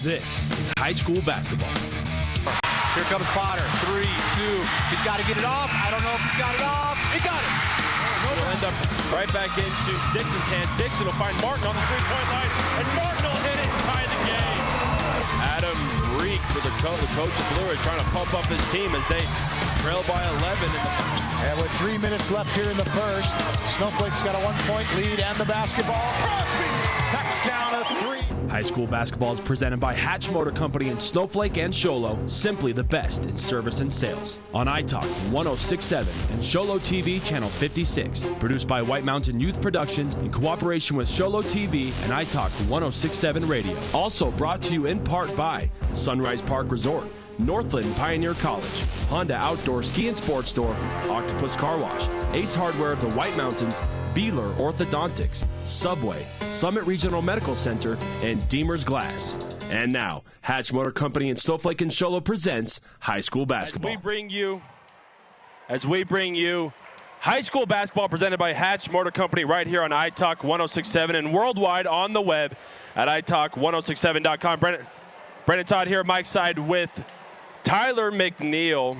This is high school basketball. Here comes Potter. 3, 2. He's got to get it off. I don't know if he's got it off. He got it. We'll end up right back into Dixon's hand. Dixon will find Martin on the three-point line, and Martin will hit it and tie the game. Adam Reek for the coach of Blue are trying to pump up his team as they trail by 11. And with 3 minutes left here in the first, Snowflake's got a 1-point lead and the basketball. Crosby knocks down a 3. High school basketball is presented by Hatch Motor Company in Snowflake and Sholo, simply the best in service and sales. On iTalk 1067 and Sholo TV channel 56. Produced by White Mountain Youth Productions in cooperation with Sholo TV and iTalk 1067 Radio. Also brought to you in part by Sunrise Park Resort, Northland Pioneer College, Honda Outdoor Ski and Sports Store, Octopus Car Wash, Ace Hardware of the White Mountains, Beeler Orthodontics, Subway, Summit Regional Medical Center, and Deemer's Glass. And now, Hatch Motor Company in Snowflake and Sholo presents high school basketball. As we bring you high school basketball presented by Hatch Motor Company right here on iTalk 1067 and worldwide on the web at iTalk1067.com. Brennan Todd here, Mike's side with Tyler McNeil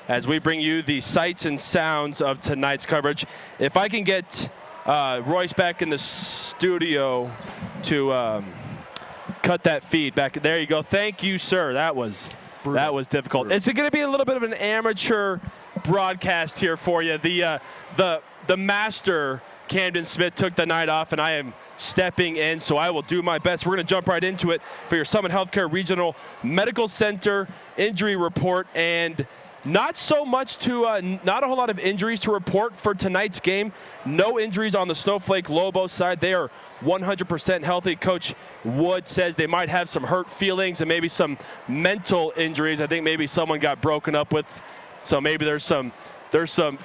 as we bring you the sights and sounds of tonight's coverage. If I can get Royce back in the studio to cut that feed back. There you go. Thank you, sir. That was difficult. It's going to be a little bit of an amateur broadcast here for you. The master, Camden Smith, took the night off, and I am stepping in, so I will do my best. We're going to jump right into it for your Summit Healthcare Regional Medical Center injury report, and not a whole lot of injuries to report for tonight's game. No injuries on the Snowflake Lobos side. They are 100% healthy. Coach Wood says they might have some hurt feelings and maybe some mental injuries. I think maybe someone got broken up with, so maybe there's some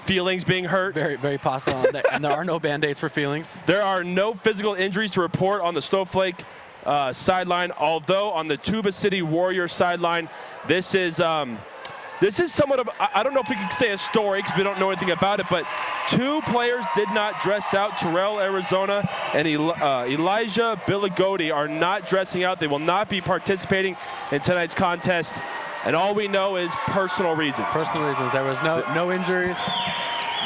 feelings being hurt. Very, very possible. And there are no Band-Aids for feelings. There are no physical injuries to report on the Snowflake sideline, although on the Tuba City Warriors sideline, this is somewhat of, I don't know if we can say a story because we don't know anything about it, but two players did not dress out. Terrell Arizona and Elijah Billigodi are not dressing out. They will not be participating in tonight's contest. And all we know is personal reasons. Personal reasons. There was no injuries.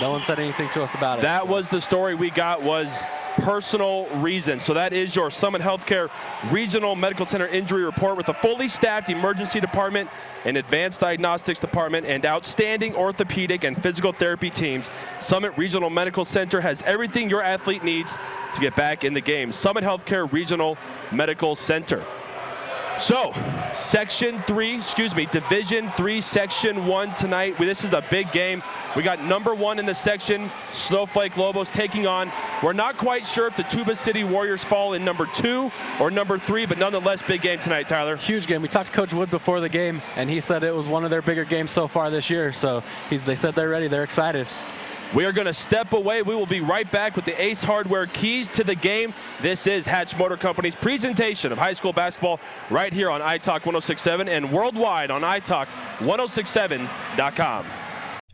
No one said anything to us about it. That was the story we got, was personal reasons. So that is your Summit Healthcare Regional Medical Center injury report with a fully staffed emergency department, an advanced diagnostics department, and outstanding orthopedic and physical therapy teams. Summit Regional Medical Center has everything your athlete needs to get back in the game. Summit Healthcare Regional Medical Center. So, Division 3, Section 1 tonight. This is a big game. We got number 1 in the section, Snowflake Lobos taking on. We're not quite sure if the Tuba City Warriors fall in number 2 or number 3, but nonetheless, big game tonight, Tyler. Huge game. We talked to Coach Wood before the game, and he said it was one of their bigger games so far this year. So they said they're ready. They're excited. We are going to step away. We will be right back with the Ace Hardware keys to the game. This is Hatch Motor Company's presentation of high school basketball right here on iTalk 1067 and worldwide on iTalk1067.com.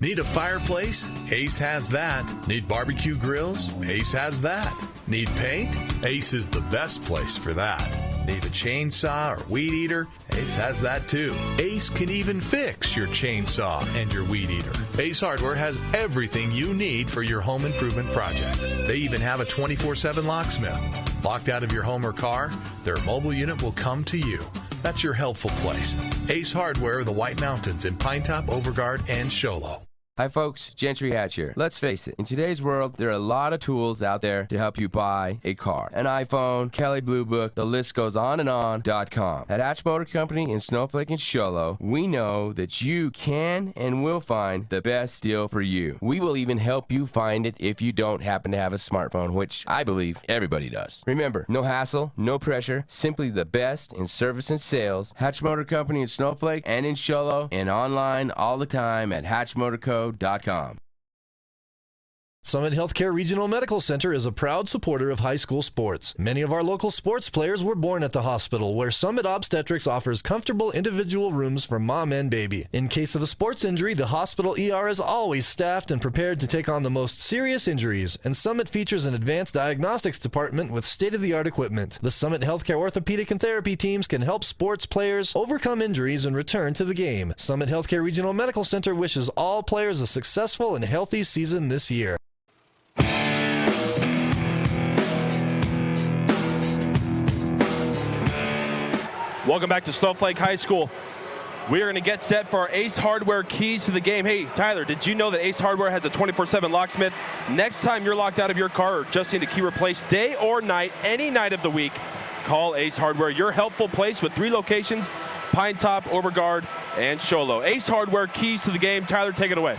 Need a fireplace? Ace has that. Need barbecue grills? Ace has that. Need paint? Ace is the best place for that. Need a chainsaw or weed eater? Ace has that too. Ace can even fix your chainsaw and your weed eater. Ace Hardware has everything you need for your home improvement project. They even have a 24/7 locksmith. Locked out of your home or car, their mobile unit will come to you. That's your helpful place. Ace Hardware of the White Mountains in Pinetop, Overguard, and Sholo. Hi folks, Gentry Hatch here. Let's face it, in today's world, there are a lot of tools out there to help you buy a car. An iPhone, Kelly Blue Book, the list goes on and on.com. At Hatch Motor Company in Snowflake and Sholo, we know that you can and will find the best deal for you. We will even help you find it if you don't happen to have a smartphone, which I believe everybody does. Remember, no hassle, no pressure, simply the best in service and sales. Hatch Motor Company in Snowflake and in Sholo, and online all the time at hatchmotorco.com. Summit Healthcare Regional Medical Center is a proud supporter of high school sports. Many of our local sports players were born at the hospital, where Summit Obstetrics offers comfortable individual rooms for mom and baby. In case of a sports injury, the hospital ER is always staffed and prepared to take on the most serious injuries, and Summit features an advanced diagnostics department with state-of-the-art equipment. The Summit Healthcare orthopedic and therapy teams can help sports players overcome injuries and return to the game. Summit Healthcare Regional Medical Center wishes all players a successful and healthy season this year. Welcome back to Snowflake High School. We are going to get set for our Ace Hardware keys to the game. Hey, Tyler, did you know that Ace Hardware has a 24/7 locksmith? Next time you're locked out of your car or just need a key replaced, day or night, any night of the week, call Ace Hardware, your helpful place with 3 locations, Pine Top, Overguard, and Sholo. Ace Hardware, keys to the game. Tyler, take it away.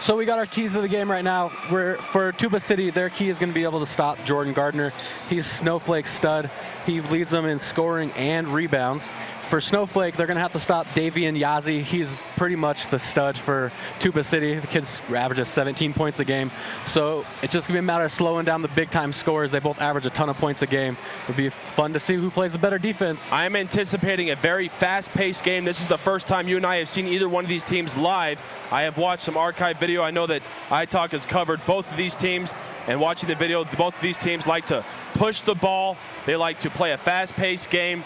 So we got our keys to the game right now. For Tuba City, their key is going to be able to stop Jordan Gardner. He's Snowflake's stud. He leads them in scoring and rebounds. For Snowflake, they're going to have to stop Davian Yazzie. He's pretty much the stud for Tuba City. The kid averages 17 points a game. So it's just going to be a matter of slowing down the big-time scores. They both average a ton of points a game. It'll be fun to see who plays the better defense. I'm anticipating a very fast-paced game. This is the first time you and I have seen either one of these teams live. I have watched some archive video. I know that iTalk has covered both of these teams. And watching the video, both of these teams like to push the ball. They like to play a fast-paced game.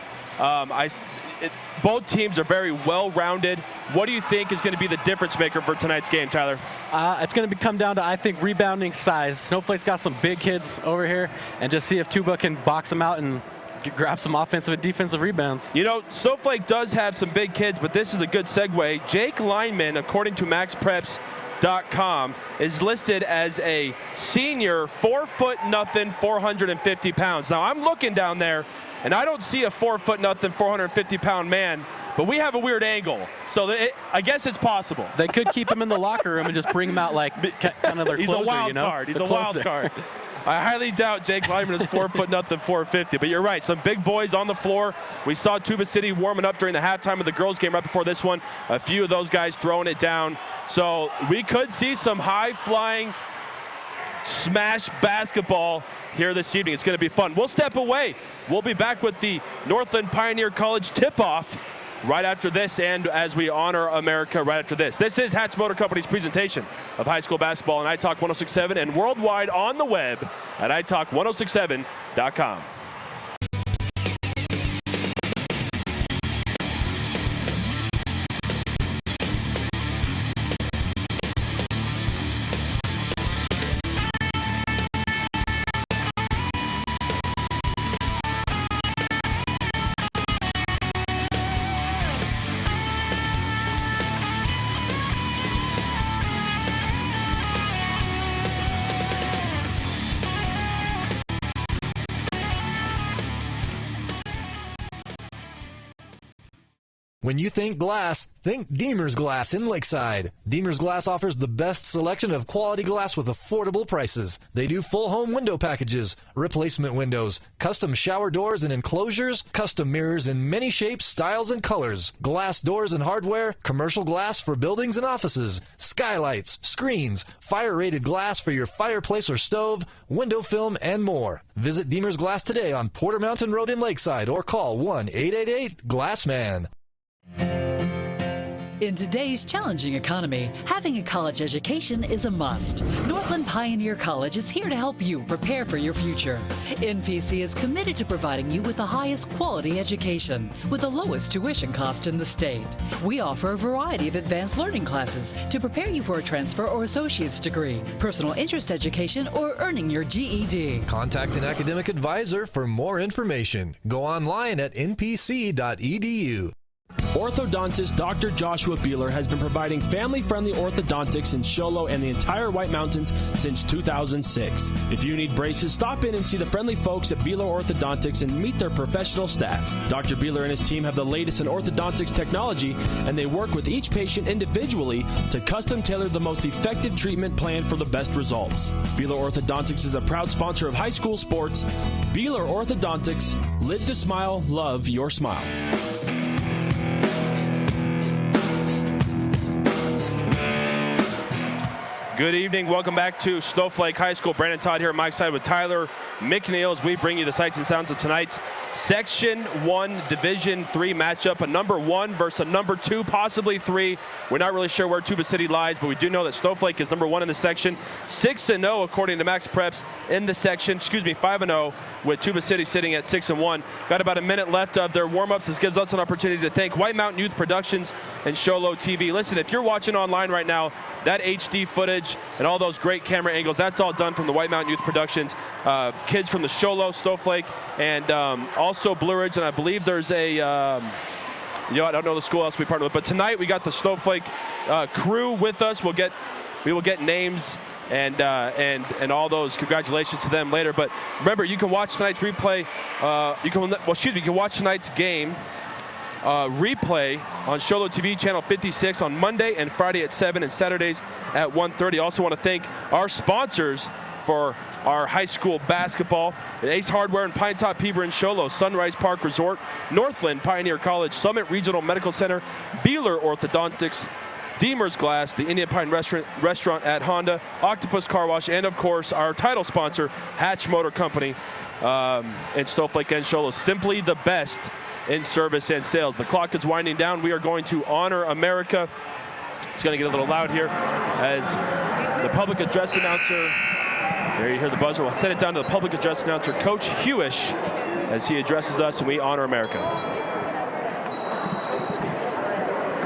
Both teams are very well-rounded. What do you think is going to be the difference maker for tonight's game, Tyler? It's going to come down to, I think, rebounding size. Snowflake's got some big kids over here, and just see if Tuba can box them out and grab some offensive and defensive rebounds. You know, Snowflake does have some big kids, but this is a good segue. Jake Lineman, according to MaxPreps.com, is listed as a senior, 4'0", 450 pounds. Now, I'm looking down there, and I don't see a 4'0", 450-pound man, but we have a weird angle. So I guess it's possible. They could keep him in the locker room and just bring him out like kind of their He's closer, a wild you know? card. He's a wild card. I highly doubt Jake Lyman is 4'0", 450, but you're right. Some big boys on the floor. We saw Tuba City warming up during the halftime of the girls' game right before this one. A few of those guys throwing it down. So we could see some high-flying smash basketball here this evening. It's going to be fun. We'll step away. We'll be back with the Northland Pioneer College tip-off right after this, and as we honor America right after this. This is Hatch Motor Company's presentation of high school basketball on iTalk 1067 and worldwide on the web at iTalk1067.com. When you think glass, think Deemer's Glass in Lakeside. Deemer's Glass offers the best selection of quality glass with affordable prices. They do full home window packages, replacement windows, custom shower doors and enclosures, custom mirrors in many shapes, styles, and colors, glass doors and hardware, commercial glass for buildings and offices, skylights, screens, fire-rated glass for your fireplace or stove, window film, and more. Visit Deemer's Glass today on Porter Mountain Road in Lakeside or call 1-888-GLASSMAN. In today's challenging economy, having a college education is a must. Northland Pioneer College is here to help you prepare for your future. NPC is committed to providing you with the highest quality education with the lowest tuition cost in the state. We offer a variety of advanced learning classes to prepare you for a transfer or associate's degree, personal interest education, or earning your GED. Contact an academic advisor for more information. Go online at npc.edu. Orthodontist Dr. Joshua Beeler has been providing family-friendly orthodontics in Sholo and the entire White Mountains since 2006. If you need braces, stop in and see the friendly folks at Beeler Orthodontics and meet their professional staff. Dr. Beeler and his team have the latest in orthodontics technology, and they work with each patient individually to custom tailor the most effective treatment plan for the best results. Beeler Orthodontics is a proud sponsor of high school sports. Beeler Orthodontics, live to smile, love your smile. Good evening. Welcome back to Snowflake High School. Brandon Todd here on my side with Tyler McNeil as we bring you the sights and sounds of tonight's Section 1 Division 3 matchup. A number 1 versus a number 2, possibly 3. We're not really sure where Tuba City lies, but we do know that Snowflake is number 1 in the section. 6-0 according to Max Preps in the section. 5-0 with Tuba City sitting at 6-1. Got about a minute left of their warm-ups. This gives us an opportunity to thank White Mountain Youth Productions and Sholo TV. Listen, if you're watching online right now, that HD footage and all those great camera angles, that's all done from the White Mountain Youth Productions. Kids from the Sholo, Snowflake, and also Blue Ridge, and I believe there's a, I don't know the school else we partner with, but tonight we got the Snowflake crew with us. We will get names and all those. Congratulations to them later. But remember, you can watch tonight's replay. You can watch tonight's game replay on Sholo TV channel 56 on Monday and Friday at 7 and Saturdays at 1:30. Also want to thank our sponsors for our high school basketball: Ace Hardware and Pine Top Peeber and Sholo, Sunrise Park Resort, Northland Pioneer College, Summit Regional Medical Center, Beeler Orthodontics, Deemer's Glass, the Indian Pine Restaurant at Honda, Octopus Car Wash, and of course our title sponsor, Hatch Motor Company, and Snowflake and Sholo. Simply the best in service and sales. The clock is winding down. We are going to honor America. It's going to get a little loud here as the public address announcer, there you hear the buzzer. We'll send it down to the public address announcer, Coach Hewish, as he addresses us and we honor America.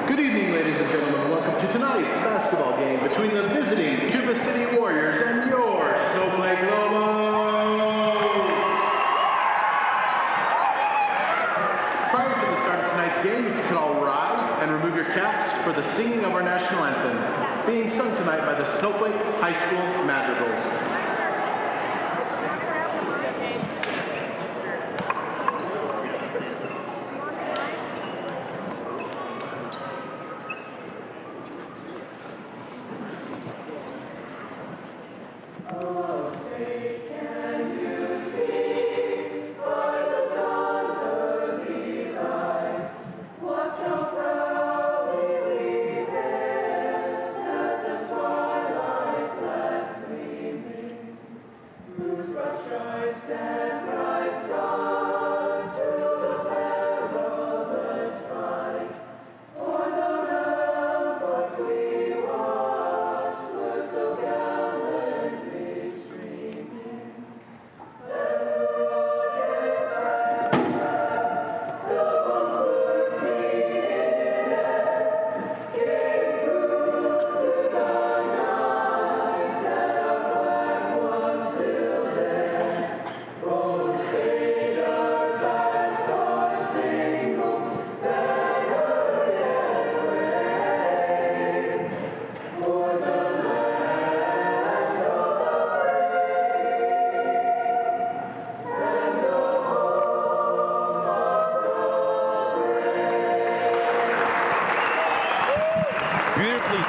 Good evening, ladies and gentlemen. Welcome to tonight's basketball game between the visiting Tuba City Warriors and your Snowflake Lobos. Prior to the start of tonight's game, if you could all rise and remove your caps for the singing of our national anthem, being sung tonight by the Snowflake High School Madrigals.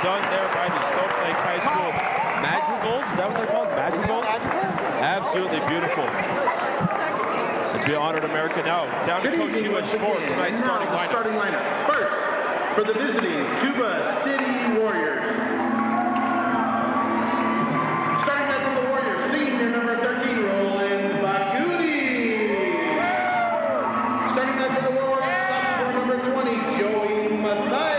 Done there by the Snowflake High School Madrigals. Is that what they're called? Madrigals? Absolutely beautiful. As we honored America now. Down to Coach Hewish for tonight's starting lineup. First, for the visiting Tuba City Warriors. Starting back from the Warriors, senior number 13, Roland Bakuti. Starting back from the Warriors, sophomore number 20, Joey Matthias.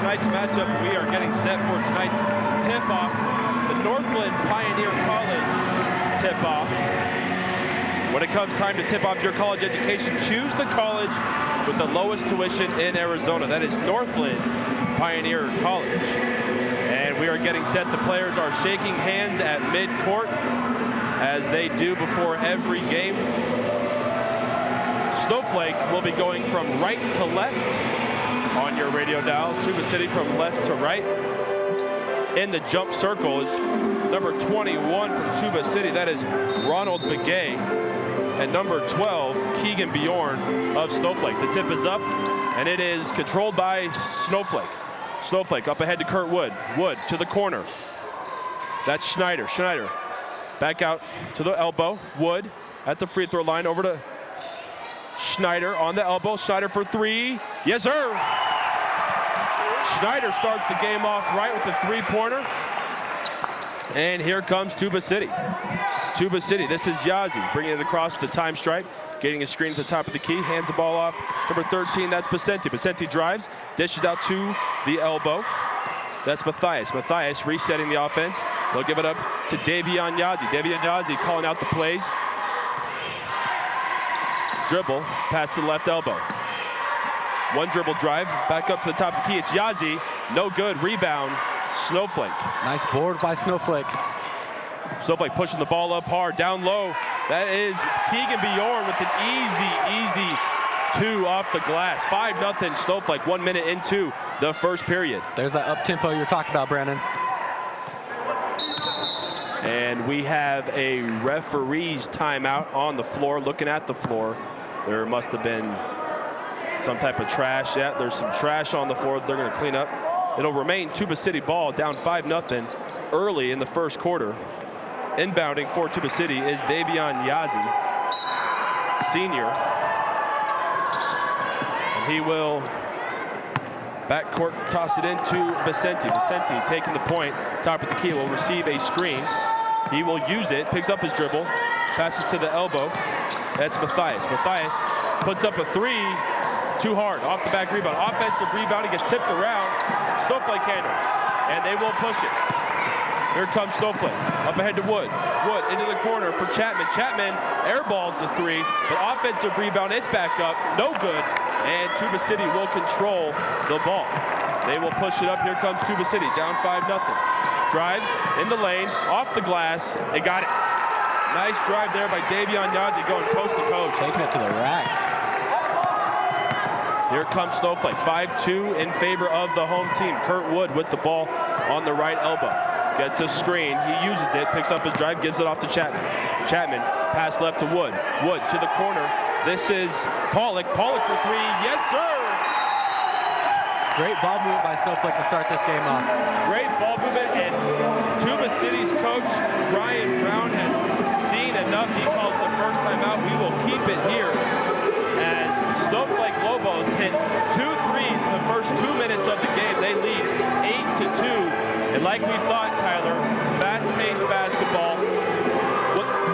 tonight's matchup. We are getting set for tonight's tip-off. The Northland Pioneer College tip-off. When it comes time to tip off your college education, choose the college with the lowest tuition in Arizona. That is Northland Pioneer College. And we are getting set. The players are shaking hands at mid-court, as they do before every game. Snowflake will be going from right to left on your radio dial. Tuba City from left to right. In the jump circle is number 21 from Tuba City. That is Ronald Begay. And number 12, Keegan Bjorn of Snowflake. The tip is up, and it is controlled by Snowflake. Snowflake up ahead to Kurt Wood. Wood to the corner. That's Schneider. Schneider back out to the elbow. Wood at the free throw line over to Schneider on the elbow. Schneider for three. Yes, sir. Schneider starts the game off right with the three-pointer. And here comes Tuba City. Tuba City, this is Yazzie bringing it across the time stripe, getting a screen at the top of the key, hands the ball off. Number 13, that's Vicente. Vicente drives, dishes out to the elbow. That's Matthias. Matthias resetting the offense. They'll give it up to Davion Yazzie. Davion Yazzie calling out the plays. Dribble, pass to the left elbow. One dribble drive, back up to the top of the key. It's Yazzie, no good, rebound, Snowflake. Nice board by Snowflake. Snowflake pushing the ball up hard, down low. That is Keegan Bjorn with an easy two off the glass. 5-0 Snowflake, 1 minute into the first period. There's that up-tempo you're talking about, Brandon. And we have a referee's timeout on the floor, looking at the floor. There must have been some type of trash. Yeah, there's some trash on the floor that they're going to clean up. It'll remain Tuba City ball, down 5-0 early in the first quarter. Inbounding for Tuba City is Davion Yazzie, senior. And he will backcourt toss it into Vicente. Vicente taking the point, top of the key, will receive a screen. He will use it, picks up his dribble, passes to the elbow. That's Matthias. Matthias puts up a three, too hard, off the back rebound. Offensive rebound, he gets tipped around. Snowflake handles, and they will push it. Here comes Snowflake, up ahead to Wood. Wood into the corner for Chapman. Chapman airballs the three, but offensive rebound, it's back up, no good. And Tuba City will control the ball. They will push it up. Here comes Tuba City, down 5-0. Drives in the lane, off the glass, they got it. Nice drive there by Davion Yazzie, going coast to coast. Taking it to the rack. Here comes Snowflake, 5-2 in favor of the home team. Kurt Wood with the ball on the right elbow. Gets a screen, he uses it, picks up his drive, gives it off to Chapman. Chapman, pass left to Wood. Wood to the corner. This is Pollock. Pollock for three, yes sir! Great ball movement by Snowflake to start this game off. Great ball movement, and Tuba City's coach, Brian Brown, has seen enough. He calls the first time out. We will keep it here as Snowflake Lobos hit 2 threes in the first 2 minutes of the game. They lead 8-2. And like we thought, Tyler, fast-paced basketball.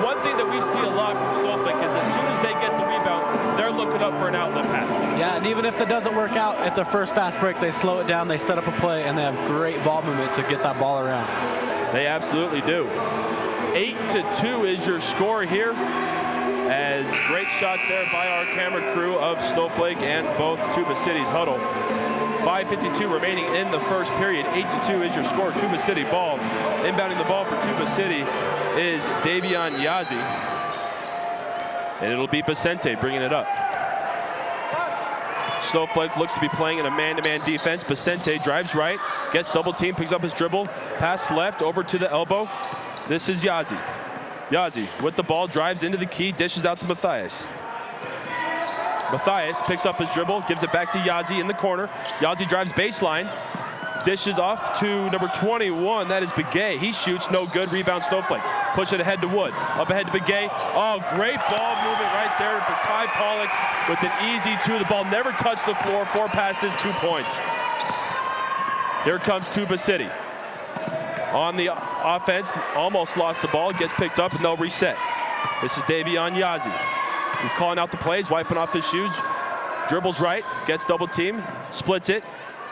One thing that we see a lot from Snowflake is as soon as they get the rebound, they're looking up for an outlet pass. Yeah, and even if it doesn't work out at their first fast break, they slow it down, they set up a play, and they have great ball movement to get that ball around. They absolutely do. 8-2 is your score here, as great shots there by our camera crew of Snowflake and both Tuba City's huddle. 5:52 remaining in the first period. 8-2 is your score. Tuba City ball. Inbounding the ball for Tuba City is Davion Yazzie. And it'll be Vicente bringing it up. Snowflake looks to be playing in a man-to-man defense. Vicente drives right, gets double team, picks up his dribble, pass left over to the elbow. This is Yazzie. Yazzie with the ball, drives into the key, dishes out to Matthias. Matthias picks up his dribble, gives it back to Yazzie in the corner. Yazzie drives baseline, dishes off to number 21. That is Begay. He shoots, no good. Rebound Snowflake. Push it ahead to Wood. Up ahead to Begay. Oh, great ball movement right there for Ty Pollock with an easy two. The ball never touched the floor. 4 passes, 2 points. Here comes Tuba City. On the offense, almost lost the ball. Gets picked up and they'll reset. This is Davion Yazzie. He's calling out the plays, wiping off his shoes. Dribbles right, gets double team, splits it.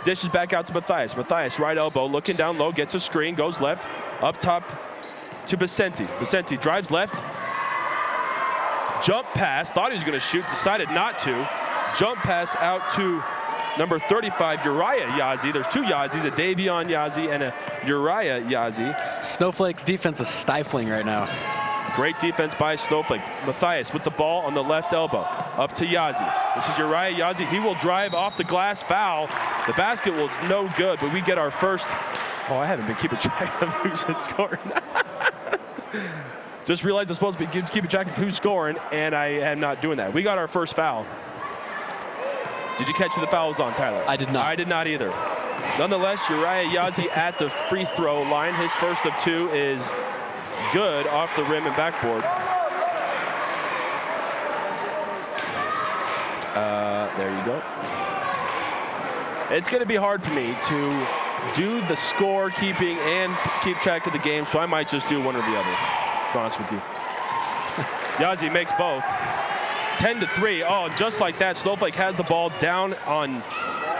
Dishes back out to Matthias. Matthias, right elbow, looking down low, gets a screen, goes left. Up top to Vicente. Vicente drives left. Jump pass, thought he was going to shoot, decided not to. Jump pass out to number 35, Uriah Yazzie. There's two Yazzies, a Davion Yazzie and a Uriah Yazzie. Snowflake's defense is stifling right now. Great defense by Snowflake. Matthias with the ball on the left elbow. Up to Yazzie. This is Uriah Yazzie. He will drive off the glass, foul. The basket was no good, but we get our first. Oh, I haven't been keeping track of who's been scoring. Just realized I'm supposed to be keeping track of who's scoring, and I am not doing that. We got our first foul. Did you catch who the foul was on, Tyler? I did not. I did not either. Nonetheless, Uriah Yazzie at the free throw line. His first of two is good off the rim and backboard. There you go. It's going to be hard for me to do the score keeping and keep track of the game, so I might just do one or the other, to be honest with you. Yazzie makes both. 10-3. Oh, and just like that, Snowflake has the ball down on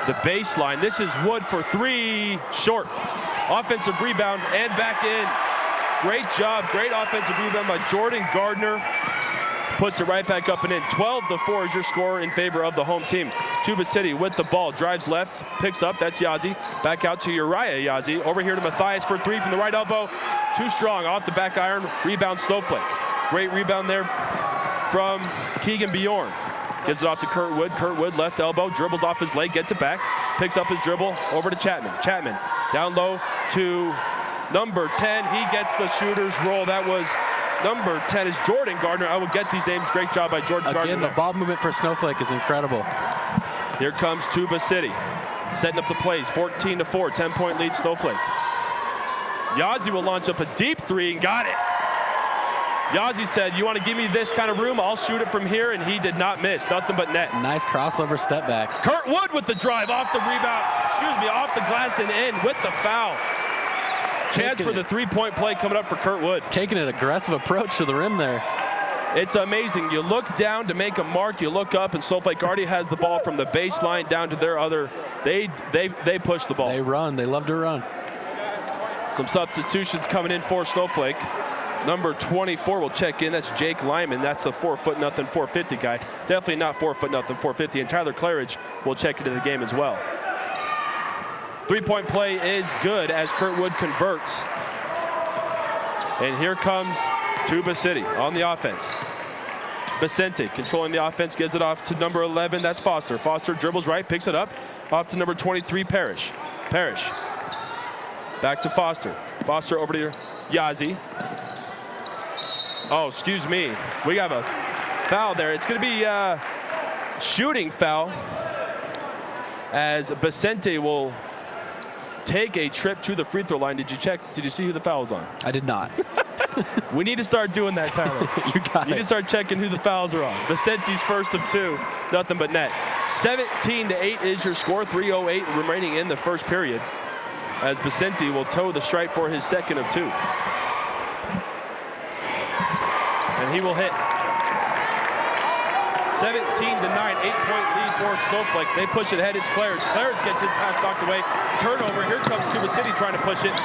the baseline. This is Wood for three, short. Offensive rebound and back in. Great job, great offensive rebound by Jordan Gardner. Puts it right back up and in. 12-4 is your score in favor of the home team. Tuba City with the ball, drives left, picks up, that's Yazzie. Back out to Uriah Yazzie. Over here to Matthias for three from the right elbow. Too strong, off the back iron, rebound Snowflake. Great rebound there from Keegan Bjorn. Gives it off to Kurt Wood. Kurt Wood, left elbow, dribbles off his leg, gets it back, picks up his dribble, over to Chapman. Chapman down low to number 10. He gets the shooter's roll. That was number 10 is Jordan Gardner. I will get these names. Great job by Jordan Gardner. Again, the ball movement for Snowflake is incredible. Here comes Tuba City, setting up the plays. 14-4, 10-point lead Snowflake. Yazzie will launch up a deep three and got it. Yazzie said, you want to give me this kind of room? I'll shoot it from here, and he did not miss. Nothing but net. Nice crossover step back. Kurt Wood with the drive off the rebound. Off the glass and in with the foul. Chance for the three-point play coming up for Kurt Wood. Taking an aggressive approach to the rim there. It's amazing. You look down to make a mark. You look up, and Snowflake already has the ball from the baseline down to their other. They push the ball. They run. They love to run. Some substitutions coming in for Snowflake. Number 24 will check in. That's Jake Lyman. That's the 4'0", 450 guy. Definitely not 4'0", 450. And Tyler Claridge will check into the game as well. Three-point play is good as Kurt Wood converts. And here comes Tuba City on the offense. Vicente controlling the offense, gives it off to number 11. That's Foster. Foster dribbles right, picks it up. Off to number 23, Parrish. Parrish. Back to Foster. Foster over to Yazzie. Oh, excuse me. We have a foul there. It's going to be a shooting foul as Vicente will take a trip to the free throw line. Did you see who the foul was on? I did not. We need to start doing that, Tyler. You need to start checking who the fouls are on. Vicente's first of two, nothing but net. 17-8 is your score. 3:08 remaining in the first period as Vicente will toe the stripe for his second of two. And he will hit. 17-9, 8-point lead for Snowflake. They push it ahead. It's Claridge. Claridge gets his pass knocked away. Turnover. Here comes Tuba City trying to push it.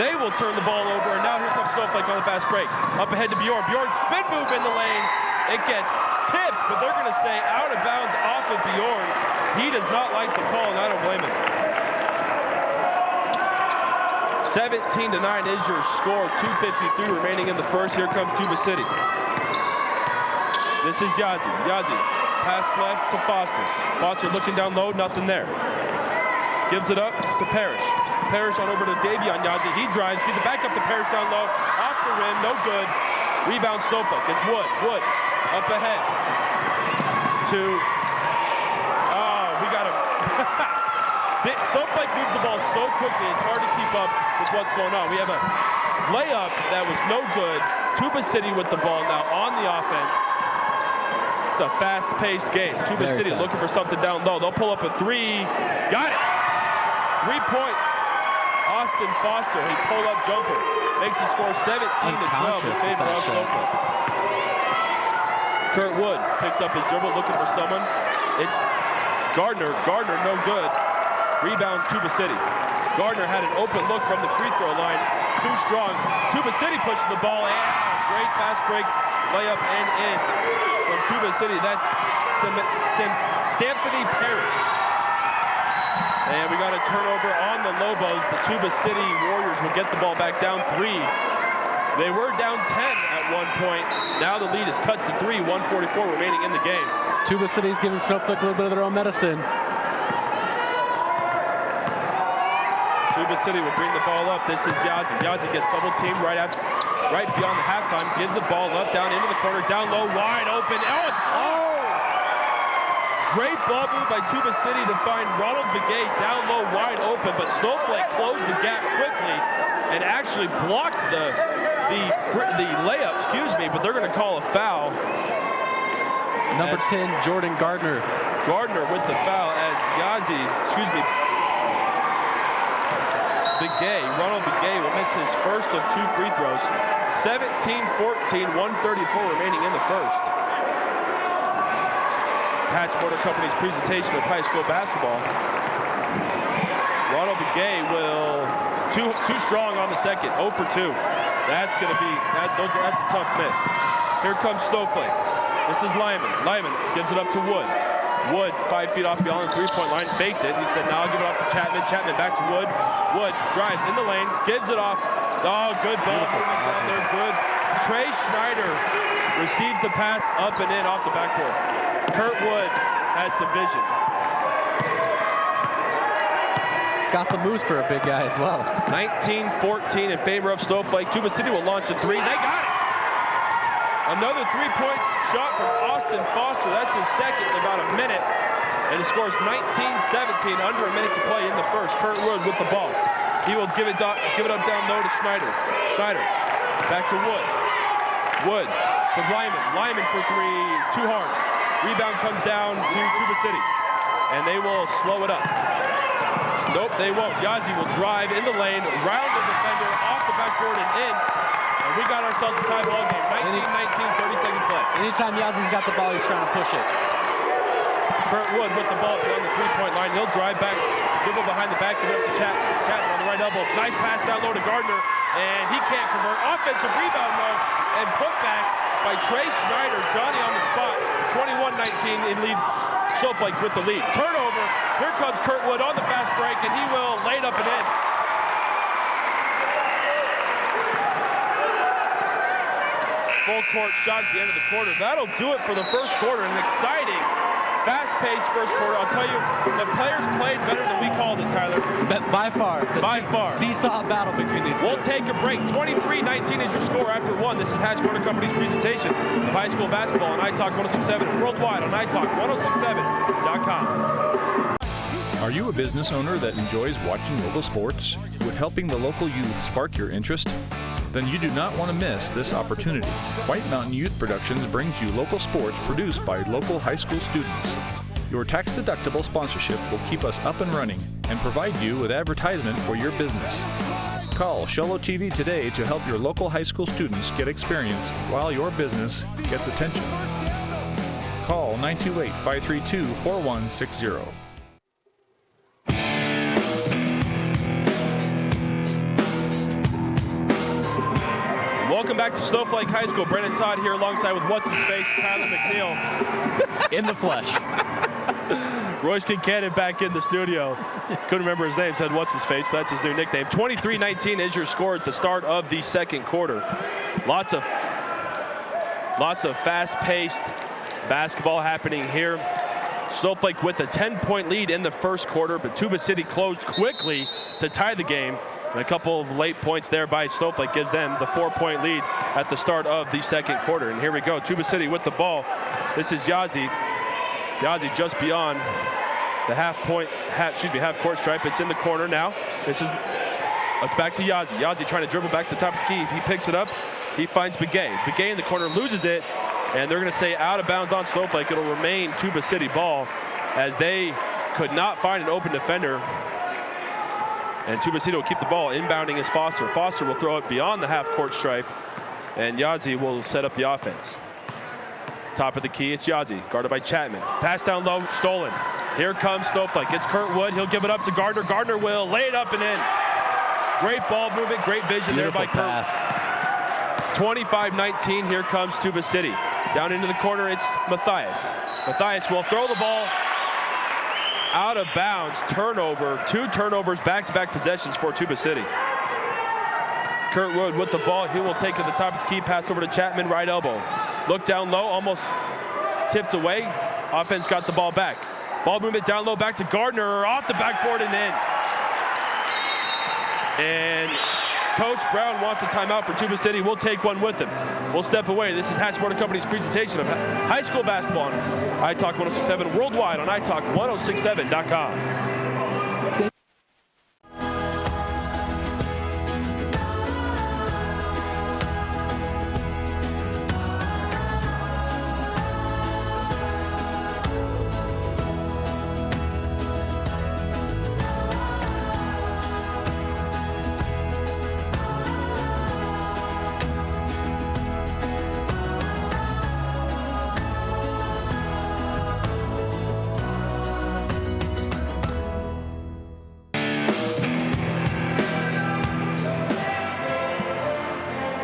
They will turn the ball over, and now here comes Snowflake on the fast break. Up ahead to Bjorn. Bjorn spin move in the lane. It gets tipped, but they're going to say out of bounds off of Bjorn. He does not like the call, and I don't blame him. 17-9 is your score. 2:53 remaining in the first. Here comes Tuba City. This is Yazzie. Yazzie, pass left to Foster. Foster looking down low, nothing there. Gives it up to Parrish. Parrish on over to Davion Yazzie. He drives, gives it back up to Parrish down low. Off the rim, no good. Rebound Snowflake. It's Wood. Wood up ahead to. Oh, we got him. Snowflake moves the ball so quickly, it's hard to keep up with what's going on. We have a layup that was no good. Tuba City with the ball now on the offense. It's a fast-paced game. Tuba City looking for something down low. They'll pull up a three. Got it. 3 points. Austin Foster, he pulled up jumper. Makes the score 17-12 in favor of Snowflake. Kurt Wood picks up his dribble, looking for someone. It's Gardner. Gardner, no good. Rebound, Tuba City. Gardner had an open look from the free throw line. Too strong. Tuba City pushing the ball and great fast break layup and in from Tuba City. That's Samphony Parrish. And we got a turnover on the Lobos. The Tuba City Warriors will get the ball back down 3. They were down 10 at one point. Now the lead is cut to 3, 1:44 remaining in the game. Tuba City's giving Snowflake a little bit of their own medicine. Tuba City will bring the ball up. This is Yazzie. Yazzie gets double teamed right beyond the halftime. Gives the ball up, down into the corner, down low, wide open. Oh, it's great ball move by Tuba City to find Ronald Begay down low, wide open, but Snowflake closed the gap quickly and actually blocked the layup, but they're going to call a foul. Number 10, Jordan Gardner. Gardner with the foul as Ronald Begay will miss his first of 2 free throws. 17-14, 1:34 remaining in the first. Hatch Motor Company's presentation of high school basketball. Ronald Begay will too strong on the second, 0 for 2. That's going to be that's a tough miss. Here comes Snowflake. This is Lyman. Lyman gives it up to Wood. Wood 5 feet off beyond the three-point line, faked it. He said, "Now I'll give it off to Chapman." Chapman back to Wood. Wood drives in the lane, gives it off. Oh, good ball movement down there. Good. Trey Schneider receives the pass up and in off the backboard. Kurt Wood has some vision. He's got some moves for a big guy as well. 19-14 in favor of Snowflake. Tuba City will launch a 3. They got it. Another 3-point shot from Austin Foster. That's his second in about a minute. And he scores 19-17, under a minute to play in the first. Kurt Wood with the ball. He will give it up down low to Schneider. Schneider back to Wood. Wood to Lyman. Lyman for 3, too hard. Rebound comes down to Tuba City. And they will slow it up. Nope, they won't. Yazzie will drive in the lane, round the defender, off the backboard and in. And we got ourselves a tie ball game. 19-19, 30 seconds left. Anytime Yazzie's got the ball, he's trying to push it. Kurt Wood with the ball beyond the three-point line. He'll drive back, dribble behind the back, give it up to Chapman. Chapman on the right elbow. Nice pass down low to Gardner. And he can't convert. Offensive rebound, though, and put back by Trey Schneider. Johnny on the spot. 21-19 in lead. Snowflake with the lead. Turnover. Here comes Kurt Wood on the fast break, and he will lay it up and in. Full court shot at the end of the quarter. That'll do it for the first quarter. An exciting, fast-paced first quarter. I'll tell you, the players played better than we called it, Tyler. By far. By far. Seesaw battle between these two. We'll take a break. 23-19 is your score after 1. This is Hatch Motor Company's presentation of high school basketball on iTalk 106.7 worldwide on iTalk1067.com. Are you a business owner that enjoys watching local sports? Would helping the local youth spark your interest? Then you do not want to miss this opportunity. White Mountain Youth Productions brings you local sports produced by local high school students. Your tax-deductible sponsorship will keep us up and running and provide you with advertisement for your business. Call Sholo TV today to help your local high school students get experience while your business gets attention. Call 928-532-4160. Welcome back to Snowflake High School. Brennan Todd here alongside with what's-his-face, Tyler McNeil. In the flesh. Royce Kincannon back in the studio. Couldn't remember his name, said what's-his-face. That's his new nickname. 23-19 is your score at the start of the second quarter. Lots of fast-paced basketball happening here. Snowflake with a 10-point lead in the first quarter, but Tuba City closed quickly to tie the game. And a couple of late points there by Snowflake gives them the 4-point lead at the start of the second quarter. And here we go, Tuba City with the ball. This is Yazzie. Yazzie just beyond the half court stripe. It's in the corner now. It's back to Yazzie. Yazzie trying to dribble back to the top of the key. He picks it up. He finds Begay. Begay in the corner loses it. And they're going to say out of bounds on Snowflake. It'll remain Tuba City ball as they could not find an open defender. And Tuba City will keep the ball. Inbounding is Foster. Foster will throw it beyond the half-court stripe, and Yazzie will set up the offense. Top of the key, it's Yazzie, guarded by Chapman. Pass down low, stolen. Here comes Snowflake. It's Kurt Wood. He'll give it up to Gardner. Gardner will lay it up and in. Great ball movement, great vision there by Kurt. 25-19, here comes Tuba City. Down into the corner, it's Matthias. Matthias will throw the ball out of bounds. Turnover, 2 turnovers, back-to-back possessions for Tuba City. Kurt Wood with the ball. He will take to the top of the key, pass over to Chapman, right elbow. Look down low, almost tipped away. Offense got the ball back. Ball movement down low, back to Gardner, off the backboard and in. And Coach Brown wants a timeout for Tuba City. We'll take one with him. We'll step away. This is Hatch Motor Company's presentation of high school basketball on iTalk 1067 worldwide on iTalk1067.com.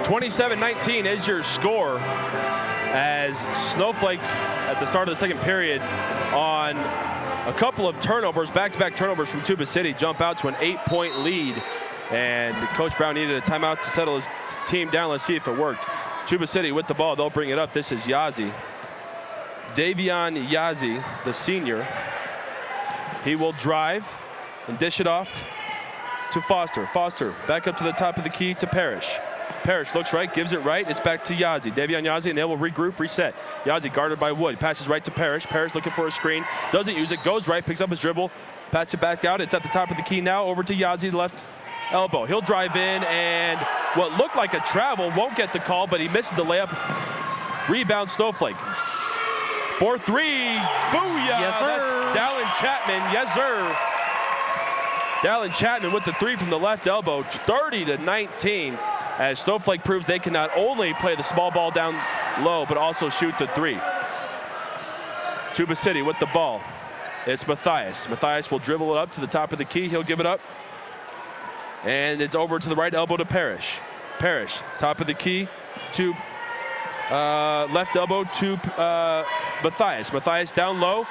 27-19 is your score as Snowflake at the start of the second period on a couple of turnovers, back-to-back turnovers from Tuba City, jump out to an 8-point lead. And Coach Brown needed a timeout to settle his team down. Let's see if it worked. Tuba City with the ball. They'll bring it up. This is Yazzie. Davion Yazzie, the senior. He will drive and dish it off to Foster. Foster back up to the top of the key to Parrish. Parrish looks right, gives it right. It's back to Yazzie. Davion Yazzie, and they will regroup, reset. Yazzie guarded by Wood. Passes right to Parrish. Parrish looking for a screen. Doesn't use it. Goes right, picks up his dribble. Passes it back out. It's at the top of the key now. Over to Yazzie, left elbow. He'll drive in, and what looked like a travel won't get the call, but he misses the layup. Rebound Snowflake. 4-3. Booyah! Yes, sir. That's Dallin Chapman. Yes, sir. Dallin Chapman with the 3 from the left elbow. 30-19. As Snowflake proves they can not only play the small ball down low, but also shoot the 3. Tuba City with the ball. It's Matthias. Matthias will dribble it up to the top of the key. He'll give it up. And it's over to the right elbow to Parrish. Parrish, top of the key to left elbow to Matthias. Matthias down low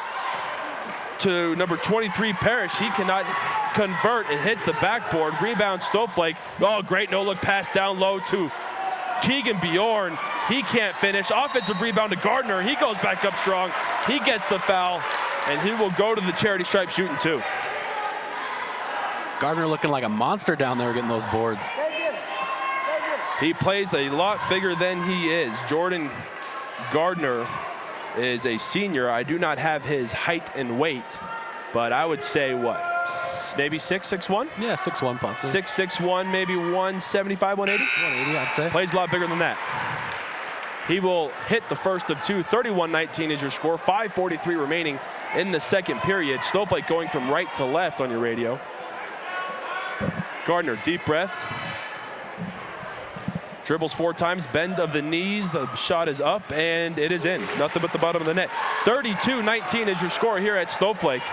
to number 23, Parrish. He cannot convert. It hits the backboard. Rebound Snowflake. Oh, great no-look pass down low to Keegan Bjorn. He can't finish. Offensive rebound to Gardner. He goes back up strong. He gets the foul, and he will go to the charity stripe shooting 2. Gardner looking like a monster down there getting those boards. He plays a lot bigger than he is. Jordan Gardner is a senior. I do not have his height and weight, but I would say what? Maybe 6'1"? Yeah, 6'1" possibly. 6'1", maybe 175, 180? 180, I'd say. Plays a lot bigger than that. He will hit the first of 2. 31-19 is your score. 5:43 remaining in the second period. Snowflake going from right to left on your radio. Gardner, deep breath. Dribbles 4 times, bend of the knees, the shot is up, and it is in. Nothing but the bottom of the net. 32-19 is your score here at Snowflake.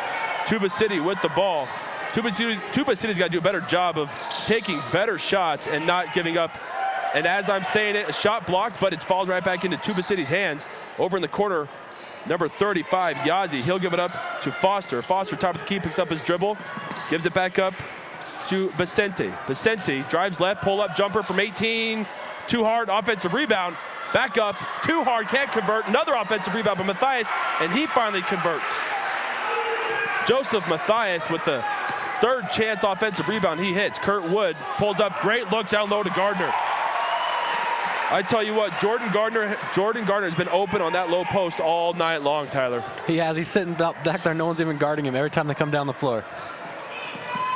Tuba City with the ball. Tuba City's got to do a better job of taking better shots and not giving up. And as I'm saying it, a shot blocked, but it falls right back into Tuba City's hands. Over in the corner, number 35, Yazzie. He'll give it up to Foster. Foster, top of the key, picks up his dribble, gives it back up to Vicente. Vicente drives left, pull-up jumper from 18. Too hard, offensive rebound. Back up, too hard, can't convert. Another offensive rebound by Matthias, and he finally converts. Joseph Matthias with the 3rd chance offensive rebound he hits. Kurt Wood pulls up, great look down low to Gardner. I tell you what, Jordan Gardner has been open on that low post all night long, Tyler. He has. He's sitting back there. No one's even guarding him every time they come down the floor.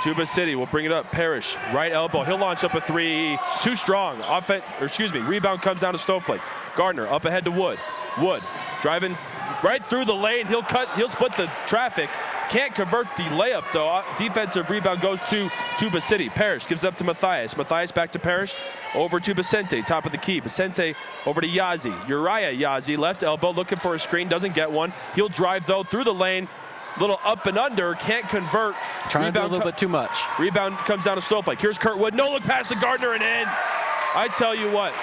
Tuba City will bring it up. Parrish, right elbow. He'll launch up a 3. Too strong. Rebound comes down to Snowflake. Gardner up ahead to Wood. Wood driving right through the lane. He'll split the traffic. Can't convert the layup, though. Defensive rebound goes to Tuba City. Parrish gives up to Matthias. Matthias back to Parrish. Over to Vicente, top of the key. Vicente over to Yazzie. Uriah Yazzie, left elbow, looking for a screen. Doesn't get one. He'll drive, though, through the lane. Little up and under. Can't convert. Trying to do a little bit too much. Rebound comes down to Snowflake. Here's Kurt Wood. No look past to Gardner and in. I tell you what,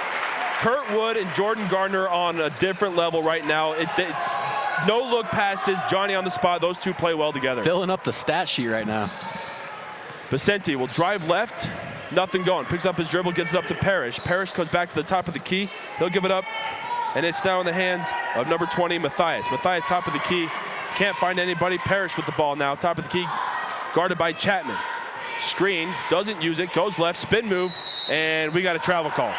Kurt Wood and Jordan Gardner on a different level right now. No look passes, Johnny on the spot. Those two play well together. Filling up the stat sheet right now. Vicente will drive left, nothing going. Picks up his dribble, gives it up to Parrish. Parrish comes back to the top of the key. He'll give it up, and it's now in the hands of number 20, Matthias. Matthias, top of the key. Can't find anybody. Parrish with the ball now, top of the key, guarded by Chapman. Screen, doesn't use it, goes left, spin move, and we got a travel call.